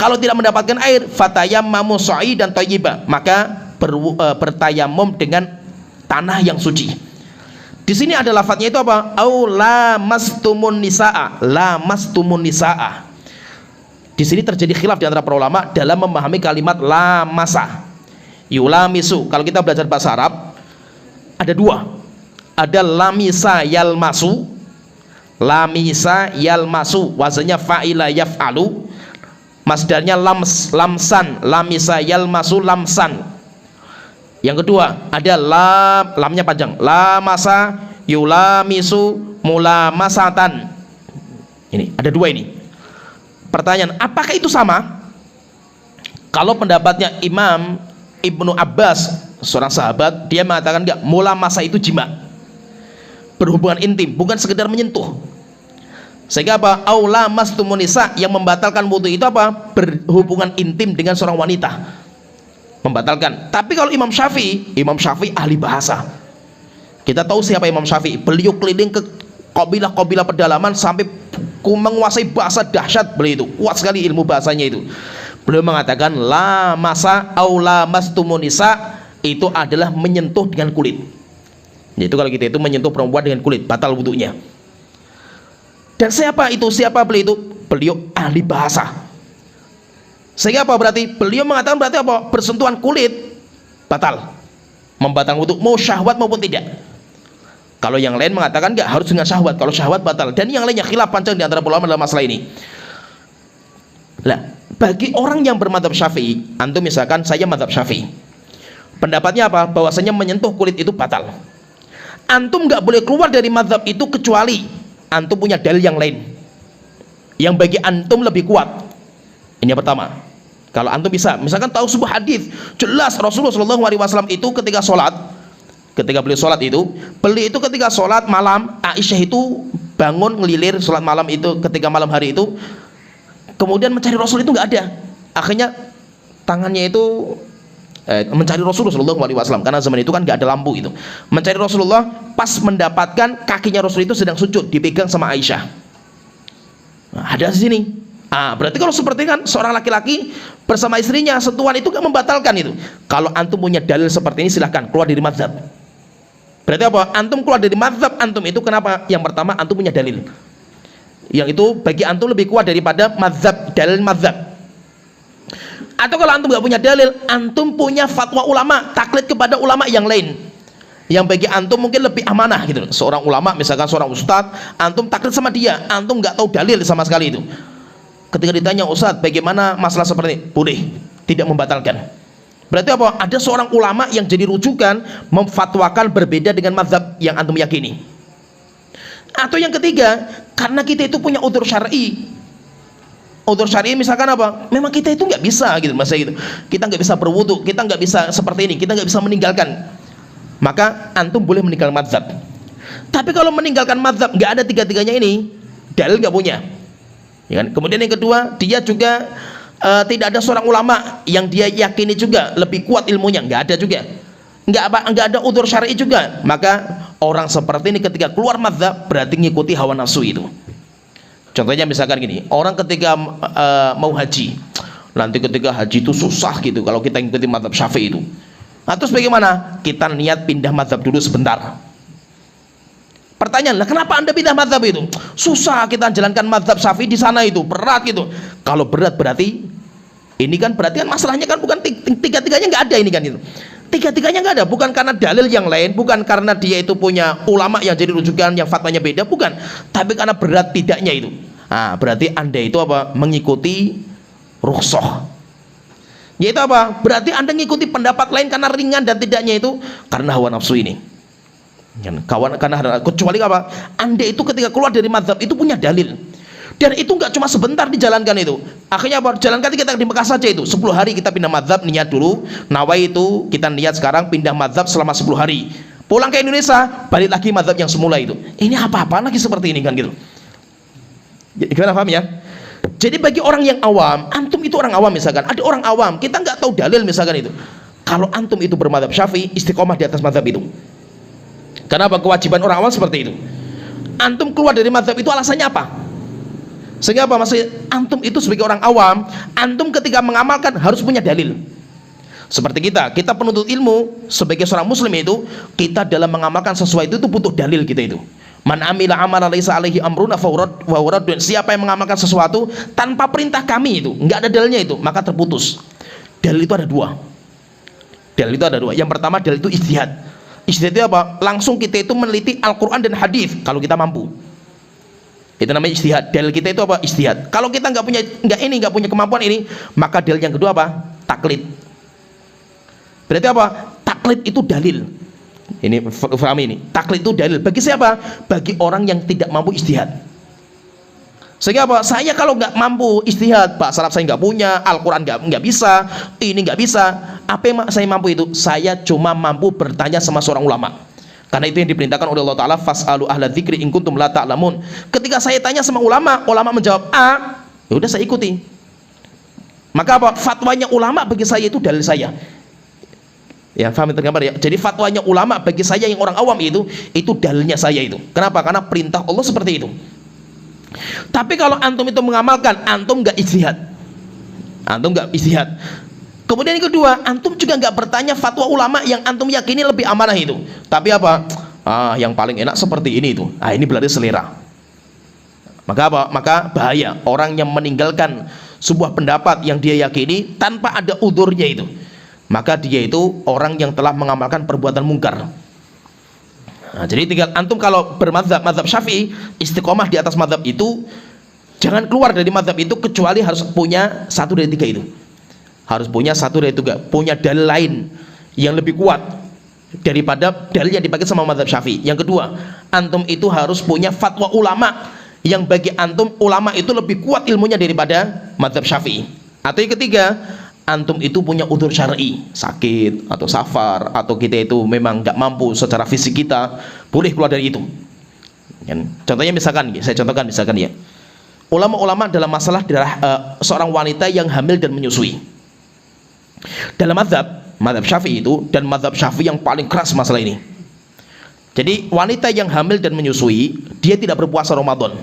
Kalau tidak mendapatkan air, fatayammamu sha'idan thayyiba, maka bertayamum dengan tanah yang suci. Di sini ada lafadznya itu apa? Au lamastumun nisaa, lamastumun nisaa. Di sini terjadi khilaf di antara para ulama dalam memahami kalimat lamasa. Yulamisu. Kalau kita belajar bahasa Arab ada dua. Ada lamisa yalmasu. Lamisa yalmasu, wazannya fa'ila yaf'alu. Masdarnya lamsan. Lamisa yalmasu lamsan. Yang kedua ada lamnya panjang, lamasa yulamisu mulamasatan. Ini ada dua ini. Pertanyaan, apakah itu sama? Kalau pendapatnya Imam Ibnu Abbas, seorang sahabat, dia mengatakan enggak, mulamasa itu jima, berhubungan intim, bukan sekedar menyentuh. Sehingga apa? Aula mastumunisa, yang membatalkan wudu itu apa? Berhubungan intim dengan seorang wanita, membatalkan. Tapi kalau Imam Syafi'i ahli bahasa. Kita tahu siapa Imam Syafi'i. Beliau keliling ke kabilah-kabilah pedalaman sampai menguasai bahasa dahsyat. Beliau itu kuat sekali ilmu bahasanya itu. Beliau mengatakan la masa aula mastumunisa, itu adalah menyentuh dengan kulit. Yaitu kalau kita itu menyentuh perempuan dengan kulit, batal wudunya. Dan siapa itu? Siapa beliau itu? Beliau ahli bahasa. Sehingga apa berarti? Beliau mengatakan berarti apa? Bersentuhan kulit batal, membatalkan wudu, mau syahwat maupun tidak. Kalau yang lain mengatakan enggak, harus dengan syahwat. Kalau syahwat batal. Dan yang lainnya khilaf panjang di antara ulama dalam masalah ini. Nah, bagi orang yang bermadzhab Syafi'i, antum misalkan saya madzhab Syafi'i, pendapatnya apa? Bahwasanya menyentuh kulit itu batal. Antum enggak boleh keluar dari madzhab itu kecuali antum punya dalil yang lain yang bagi antum lebih kuat. Ini yang pertama. Kalau antum bisa, misalkan tahu sebuah hadis jelas Rasulullah SAW itu ketika sholat, ketika beliau sholat itu, beliau itu ketika sholat malam, Aisyah itu bangun ngelilir sholat malam itu ketika malam hari itu, kemudian mencari Rasul itu nggak ada. Akhirnya tangannya itu mencari Rasulullah SAW, karena zaman itu kan nggak ada lampu itu. Mencari Rasulullah, pas mendapatkan kakinya Rasul itu sedang sujud, dipegang sama Aisyah. Nah, ada di sini. Berarti kalau seperti kan seorang laki-laki bersama istrinya sentuhan itu nggak membatalkan itu. Kalau antum punya dalil seperti ini, silahkan keluar dari mazhab. Berarti apa? Antum keluar dari mazhab antum itu kenapa? Yang pertama, antum punya dalil. Yang itu bagi antum lebih kuat daripada mazhab, dalil mazhab. Atau kalau antum nggak punya dalil, antum punya fatwa ulama, taklid kepada ulama yang lain, yang bagi antum mungkin lebih amanah gitu. Seorang ulama, misalkan seorang ustadz, antum taklid sama dia, antum nggak tahu dalil sama sekali itu. Ketika ditanya, Ustadz, bagaimana masalah seperti ini? Boleh, tidak membatalkan. Berarti apa? Ada seorang ulama yang jadi rujukan memfatwakan berbeda dengan mazhab yang antum yakini. Atau yang ketiga, karena kita itu punya udzur syar'i. Udzur syar'i misalkan apa? Memang kita itu nggak bisa gitu, masa gitu. Kita nggak bisa berwudu, kita nggak bisa seperti ini, kita nggak bisa meninggalkan. Maka antum boleh meninggalkan mazhab. Tapi kalau meninggalkan mazhab nggak ada tiga-tiganya ini, dalil nggak punya. Ya kan? Kemudian yang kedua, dia juga tidak ada seorang ulama yang dia yakini juga lebih kuat ilmunya, nggak ada juga. Nggak ada udzur syar'i juga. Maka orang seperti ini ketika keluar mazhab berarti ngikuti hawa nafsu itu. Contohnya misalkan gini, orang ketika mau haji, nanti ketika haji itu susah gitu kalau kita ngikuti mazhab Syafi'i itu. Nah, terus bagaimana? Kita niat pindah mazhab dulu sebentar. Pertanyaan, lah kenapa anda pindah mazhab itu? Susah kita jalankan mazhab Syafi'i di sana itu, berat gitu. Kalau berat berarti ini kan berarti kan masalahnya kan bukan tiga-tiganya nggak ada ini kan itu. Tiga-tiganya nggak ada, bukan karena dalil yang lain, bukan karena dia itu punya ulama yang jadi rujukan yang fatwanya beda, bukan. Tapi karena berat tidaknya itu. Berarti anda itu apa? Mengikuti rukhsah. Yaitu apa? Berarti anda mengikuti pendapat lain karena ringan dan tidaknya itu karena hawa nafsu ini. Karena kecuali apa? Anda itu ketika keluar dari mazhab itu punya dalil, dan itu nggak cuma sebentar dijalankan itu. Akhirnya apa? Jalankan kita di Mekah saja itu 10 hari kita pindah mazhab, niat dulu nawai itu kita niat sekarang pindah mazhab selama 10 hari, pulang ke Indonesia balik lagi mazhab yang semula itu. Ini apa-apaan lagi seperti ini kan gitu. Gimana, paham ya? Jadi bagi orang yang awam, antum itu orang awam misalkan, ada orang awam kita nggak tahu dalil misalkan itu. Kalau antum itu bermadzhab Syafi'i, istiqomah di atas mazhab itu. Kenapa? Kewajiban orang awam seperti itu. Antum keluar dari mazhab itu alasannya apa? Sehingga apa? Maksudnya antum itu sebagai orang awam, antum ketika mengamalkan harus punya dalil. Seperti kita penuntut ilmu sebagai seorang muslim itu, kita dalam mengamalkan sesuatu itu butuh dalil kita itu. Man amila amalan laisa alaihi amruna fa huwa raddun. Siapa yang mengamalkan sesuatu tanpa perintah kami itu, enggak ada dalilnya itu, maka terputus. Dalil itu ada dua. Dalil itu ada dua. Yang pertama, dalil itu ijtihad. Ijtihad itu apa? Langsung kita itu meneliti Al-Quran dan hadis kalau kita mampu. Itu namanya ijtihad. Dalil kita itu apa? Ijtihad. Kalau kita nggak punya kemampuan ini, maka dalil yang kedua apa? Taklid. Berarti apa? Taklid itu dalil. Ini paham ini. Taklid itu dalil. Bagi siapa? Bagi orang yang tidak mampu ijtihad. Sehingga apa? Saya kalau nggak mampu ijtihad, Pak Salaf saya nggak punya, Al-Quran nggak bisa, ini nggak bisa. Apa yang saya mampu itu? Saya cuma mampu bertanya sama seorang ulama. Karena itu yang diperintahkan oleh Allah Ta'ala, fas'alu ahla dzikri in kuntum la ta'lamun. Ketika saya tanya sama ulama, ulama menjawab A, ya udah saya ikuti. Maka apa? Fatwanya ulama bagi saya itu dalil saya. Ya, paham tergambar ya? Jadi fatwanya ulama bagi saya yang orang awam itu dalilnya saya itu. Kenapa? Karena perintah Allah seperti itu. Tapi kalau antum itu mengamalkan, antum nggak ijtihad. Kemudian yang kedua, antum juga nggak bertanya fatwa ulama yang antum yakini lebih amanah itu. Tapi apa? Yang paling enak seperti ini itu. Ini berarti selera. Maka apa? Maka bahaya orang yang meninggalkan sebuah pendapat yang dia yakini tanpa ada udzurnya itu. Maka dia itu orang yang telah mengamalkan perbuatan mungkar. Jadi tinggal antum kalau bermadzhab Syafi'i, istiqomah di atas mazhab itu, jangan keluar dari mazhab itu kecuali harus punya satu dari tiga itu. Harus punya satu dari tiga, punya dalil lain yang lebih kuat daripada dalil yang dipakai sama mazhab Syafi'i. Yang kedua, antum itu harus punya fatwa ulama yang bagi antum ulama itu lebih kuat ilmunya daripada mazhab Syafi'i. Atau yang ketiga, antum itu punya udzur syar'i, sakit atau safar, atau kita itu memang nggak mampu secara fisik kita, boleh keluar dari itu. Contohnya misalkan, saya contohkan misalkan ya, ulama-ulama dalam masalah seorang wanita yang hamil dan menyusui. Dalam mazhab Mazhab Syafi'i itu, dan mazhab Syafi'i yang paling keras masalah ini. Jadi wanita yang hamil dan menyusui, dia tidak berpuasa Ramadan.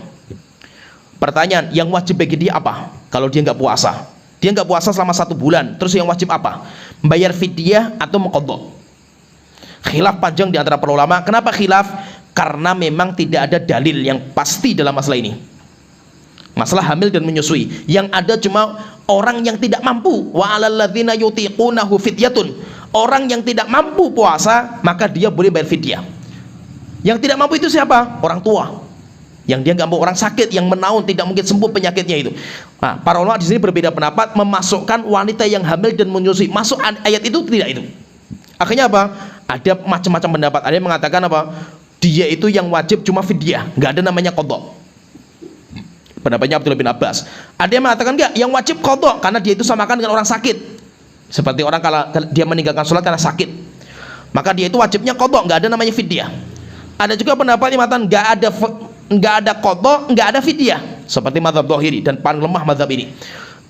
Pertanyaan, yang wajib bagi dia apa? Kalau dia nggak puasa, dia nggak puasa selama 1 bulan, terus yang wajib apa? Membayar fidyah atau mengqadha? Khilaf panjang di antara para ulama. Kenapa khilaf? Karena memang tidak ada dalil yang pasti dalam masalah ini. Masalah hamil dan menyusui, yang ada cuma orang yang tidak mampu. Wa 'alal ladzina yutiqunahu fidyatun. Orang yang tidak mampu puasa, maka dia boleh bayar fidyah. Yang tidak mampu itu siapa? Orang tua. Yang dia nggak mau, orang sakit yang menaun, tidak mungkin sembuh penyakitnya itu. Nah, para ulama di sini berbeda pendapat, memasukkan wanita yang hamil dan menyusui masuk ayat itu, tidak itu. Akhirnya apa? Ada macam-macam pendapat. Ada yang mengatakan apa? Dia itu yang wajib cuma fidyah, nggak ada namanya qadha. Pendapatnya Abdullah bin Abbas. Ada yang mengatakan enggak, yang wajib qadha karena dia itu samakan dengan orang sakit. Seperti orang kalau dia meninggalkan sholat karena sakit, maka dia itu wajibnya qadha, nggak ada namanya fidyah. Ada juga pendapat yang mengatakan nggak ada qadha, nggak ada fidyah, seperti mazhab Dhahiri, dan paling lemah mazhab ini.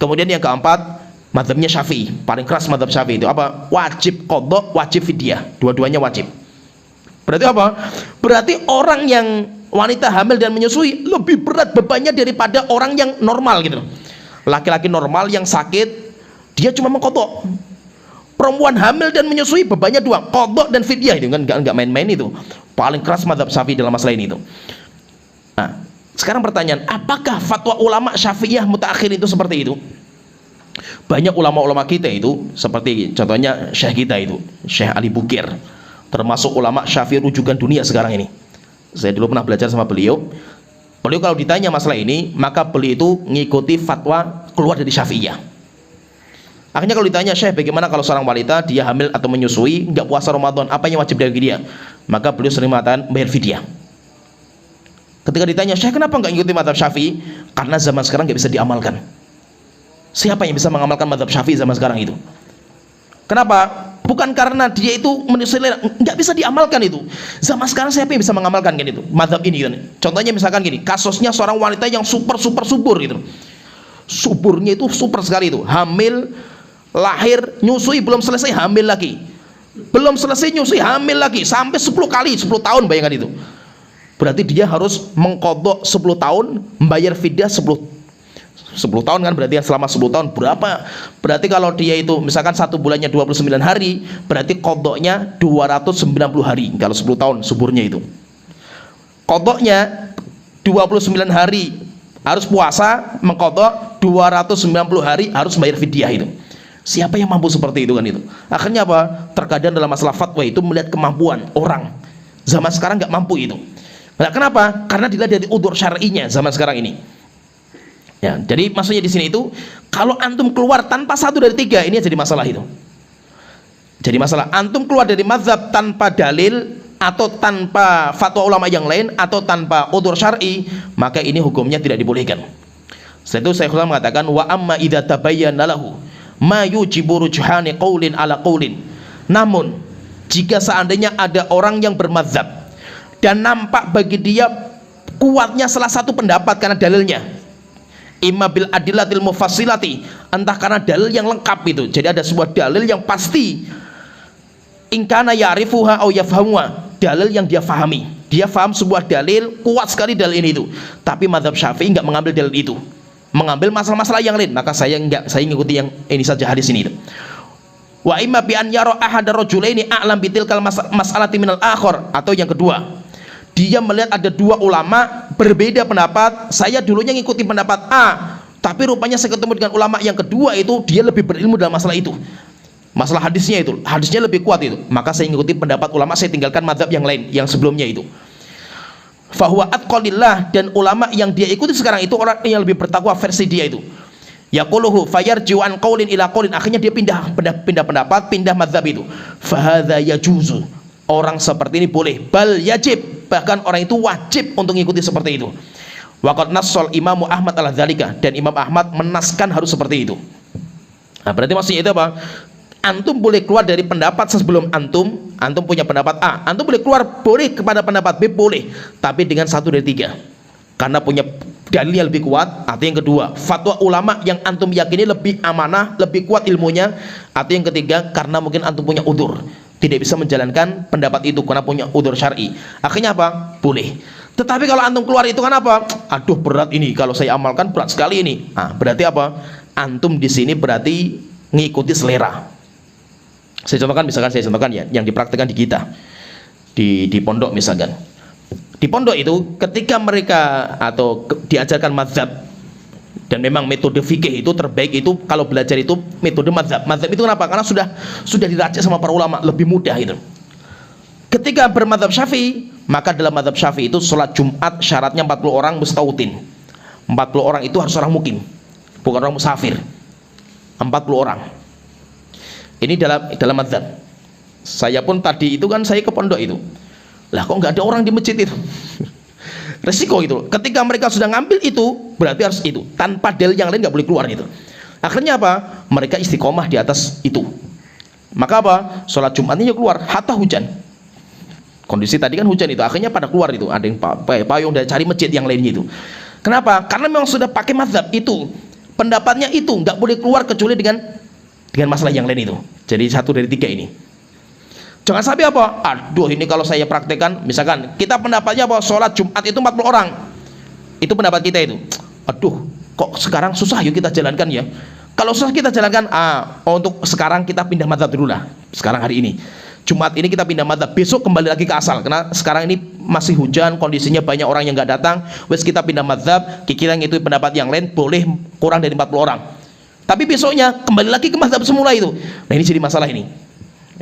Kemudian yang keempat, mazhabnya Syafi'i, paling keras mazhab Syafi'i itu apa? Wajib qadha, wajib fidyah, dua-duanya wajib. Berarti apa? Berarti orang yang wanita hamil dan menyusui lebih berat bebannya daripada orang yang normal gitu. Laki-laki normal yang sakit, dia cuma mengqadha. Perempuan hamil dan menyusui bebannya 2, qadha dan fidyah, itu kan enggak main-main itu. Paling keras mazhab Syafi'i dalam masalah ini itu. Nah, sekarang pertanyaan, apakah fatwa ulama Syafi'iyah mutaakhir itu seperti itu? Banyak ulama-ulama kita itu, seperti contohnya Syekh kita itu, Syekh Ali Bukir, termasuk ulama Syafi'i rujukan dunia sekarang ini. Saya dulu pernah belajar sama beliau. Beliau kalau ditanya masalah ini, maka beliau itu ngikuti fatwa keluar dari Syafi'iyah. Akhirnya kalau ditanya, Syekh, bagaimana kalau seorang wanita dia hamil atau menyusui, nggak puasa Ramadan, apa yang wajib bagi dia? Maka beliau sering mengatakan bayar fidyah. Ketika ditanya, Syekh, kenapa nggak ngikuti mazhab Syafi'i? Karena zaman sekarang nggak bisa diamalkan. Siapa yang bisa mengamalkan mazhab Syafi'i zaman sekarang itu? Kenapa? Bukan karena dia itu menyusui, nggak bisa diamalkan itu. Zaman sekarang siapa yang bisa mengamalkan kan itu? Mazhab ini kan. Contohnya misalkan gini, kasusnya seorang wanita yang super subur gitu. Suburnya itu super sekali itu, hamil, lahir, nyusui, belum selesai hamil lagi, belum selesai nyusui hamil lagi, sampai 10 kali 10 tahun, bayangkan itu. Berarti dia harus mengqadha 10 tahun, membayar fidyah 10 tahun kan, berarti yang selama 10 tahun berapa? Berarti kalau dia itu misalkan 1 bulannya 29 hari, berarti qadhanya 290 hari kalau 10 tahun suburnya itu. Qadhanya 29 hari harus puasa, mengqadha 290 hari harus bayar fidyah itu. Siapa yang mampu seperti itu kan itu? Akhirnya apa? Terkadang dalam masalah fatwa itu melihat kemampuan orang. Zaman sekarang nggak mampu itu. Nah, kenapa? Karena dilihat dari udzur syar'inya zaman sekarang ini. Ya, jadi maksudnya di sini itu, kalau antum keluar tanpa 1 dari 3, ini jadi masalah itu. Jadi masalah antum keluar dari mazhab tanpa dalil, atau tanpa fatwa ulama yang lain, atau tanpa udzur syar'i, maka ini hukumnya tidak dibolehkan. Setelah itu Syekhul Islam mengatakan, wa amma idza tabayyana lahu ma yujibu rujhani qaulin ala qaulin. Namun jika seandainya ada orang yang bermazhab dan nampak bagi dia kuatnya salah satu pendapat karena dalilnya, imma bil adillatil mufassilati, entah karena dalil yang lengkap itu, jadi ada sebuah dalil yang pasti, ingkana ya'rifuha au yafhamuha, dalil yang dia fahami, dia faham sebuah dalil, kuat sekali dalil ini itu, tapi mazhab Syafi'i enggak mengambil dalil itu, mengambil masalah-masalah yang lain, maka saya ngikuti yang ini saja, hadis ini itu. Wa imma bi an yara ahadar rajulaini a'lam bitilkal mas'alati minal akhar, atau yang kedua, dia melihat ada 2 ulama berbeda pendapat, saya dulunya ngikuti pendapat A, tapi rupanya saya ketemu dengan ulama yang kedua itu dia lebih berilmu dalam masalah itu, masalah hadisnya itu, hadisnya lebih kuat itu, maka saya ngikuti pendapat ulama, saya tinggalkan mazhab yang lain yang sebelumnya itu. Fahuwa atqalillah, dan ulama yang dia ikuti sekarang itu orang yang lebih bertakwa versi dia itu. Yaquluhu fayarji'u an qaulin ila qaulin, akhirnya dia pindah pendapat, pindah mazhab itu. Fahadza yajuzu, orang seperti ini boleh, bal yajib, bahkan orang itu wajib untuk mengikuti seperti itu. Waqad nassal Imam Ahmad ala dzalika, dan Imam Ahmad menaskan harus seperti itu. Nah, berarti maksudnya itu apa? Antum boleh keluar dari pendapat sebelum antum punya pendapat A, antum boleh keluar, boleh kepada pendapat B, boleh, tapi dengan 1 dari 3, karena punya dalilnya lebih kuat, atau yang kedua, fatwa ulama yang antum yakini lebih amanah, lebih kuat ilmunya, atau yang ketiga, karena mungkin antum punya udzur, tidak bisa menjalankan pendapat itu karena punya udzur syar'i. Akhirnya apa? Boleh. Tetapi kalau antum keluar itu kan apa? Aduh berat ini, kalau saya amalkan berat sekali ini. Nah, berarti apa? Antum di sini berarti ngikuti selera. Saya contohkan ya, yang dipraktikkan di kita, di pondok misalkan. Di pondok itu ketika mereka atau diajarkan mazhab, dan memang metode fikih itu terbaik itu kalau belajar itu metode mazhab. Mazhab itu kenapa? Karena sudah diracik sama para ulama, lebih mudah itu. Ketika bermadzhab Syafi'i, maka dalam mazhab Syafi'i itu sholat Jumat syaratnya 40 orang mustautin. 40 orang itu harus orang mukim, bukan orang musafir. 40 orang. Ini dalam mazhab. Saya pun tadi itu kan saya ke pondok itu. Lah kok nggak ada orang di masjid itu? Resiko itu. Ketika mereka sudah ngambil itu, berarti harus itu. Tanpa dalil yang lain nggak boleh keluar itu. Akhirnya apa? Mereka istiqomah di atas itu. Maka apa? Sholat Jumatnya keluar hatta hujan. Kondisi tadi kan hujan itu. Akhirnya pada keluar itu. Ada yang payung dan cari masjid yang lainnya itu. Kenapa? Karena memang sudah pakai mazhab itu. Pendapatnya itu nggak boleh keluar kecuali dengan masalah yang lain itu. Jadi 1 dari 3 ini. Jangan sampai apa? Aduh ini kalau saya praktekkan, misalkan kita pendapatnya apa? Sholat Jumat itu 40 orang. Itu pendapat kita itu. Aduh, kok sekarang susah, yuk kita jalankan ya. Kalau susah kita jalankan, untuk sekarang kita pindah mazhab dulu lah. Sekarang hari ini. Jumat ini kita pindah mazhab, besok kembali lagi ke asal. Karena sekarang ini masih hujan, kondisinya banyak orang yang nggak datang. Wes kita pindah mazhab, kita ngikutin pendapat yang lain, boleh kurang dari 40 orang. Tapi besoknya kembali lagi ke mazhab semula itu. Nah ini jadi masalah ini.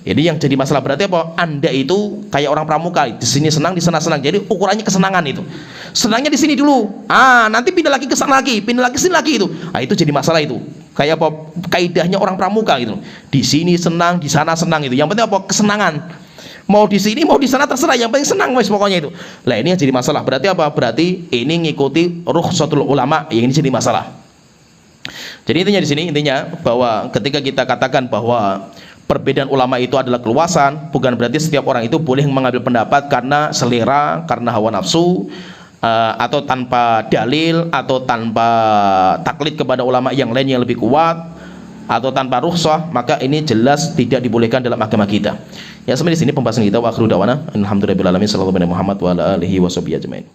Jadi yang jadi masalah berarti apa? Anda itu kayak orang pramuka, di sini senang, di sana senang. Jadi ukurannya kesenangan itu. Senangnya di sini dulu. Nanti pindah lagi ke sana lagi, pindah lagi ke sini lagi itu. Itu jadi masalah itu. Kayak apa? Kaidahnya orang pramuka gitu. Di sini senang, di sana senang itu. Yang penting apa? Kesenangan. Mau di sini, mau di sana terserah. Yang penting senang wes pokoknya itu. Lah ini yang jadi masalah. Berarti apa? Berarti ini ngikuti rukhsatul ulama. Yang ini jadi masalah. Jadi intinya di sini bahwa ketika kita katakan bahwa perbedaan ulama itu adalah keluasan, bukan berarti setiap orang itu boleh mengambil pendapat karena selera, karena hawa nafsu, atau tanpa dalil, atau tanpa taklid kepada ulama yang lain yang lebih kuat, atau tanpa rukhsah. Maka ini jelas tidak dibolehkan dalam agama kita. Ya, sampai di sini pembahasan kita. Wa akhiru da'wana alhamdulillahirabbil alamin, sallallahu alaihi Muhammad wa ala alihi washabihi ajmain.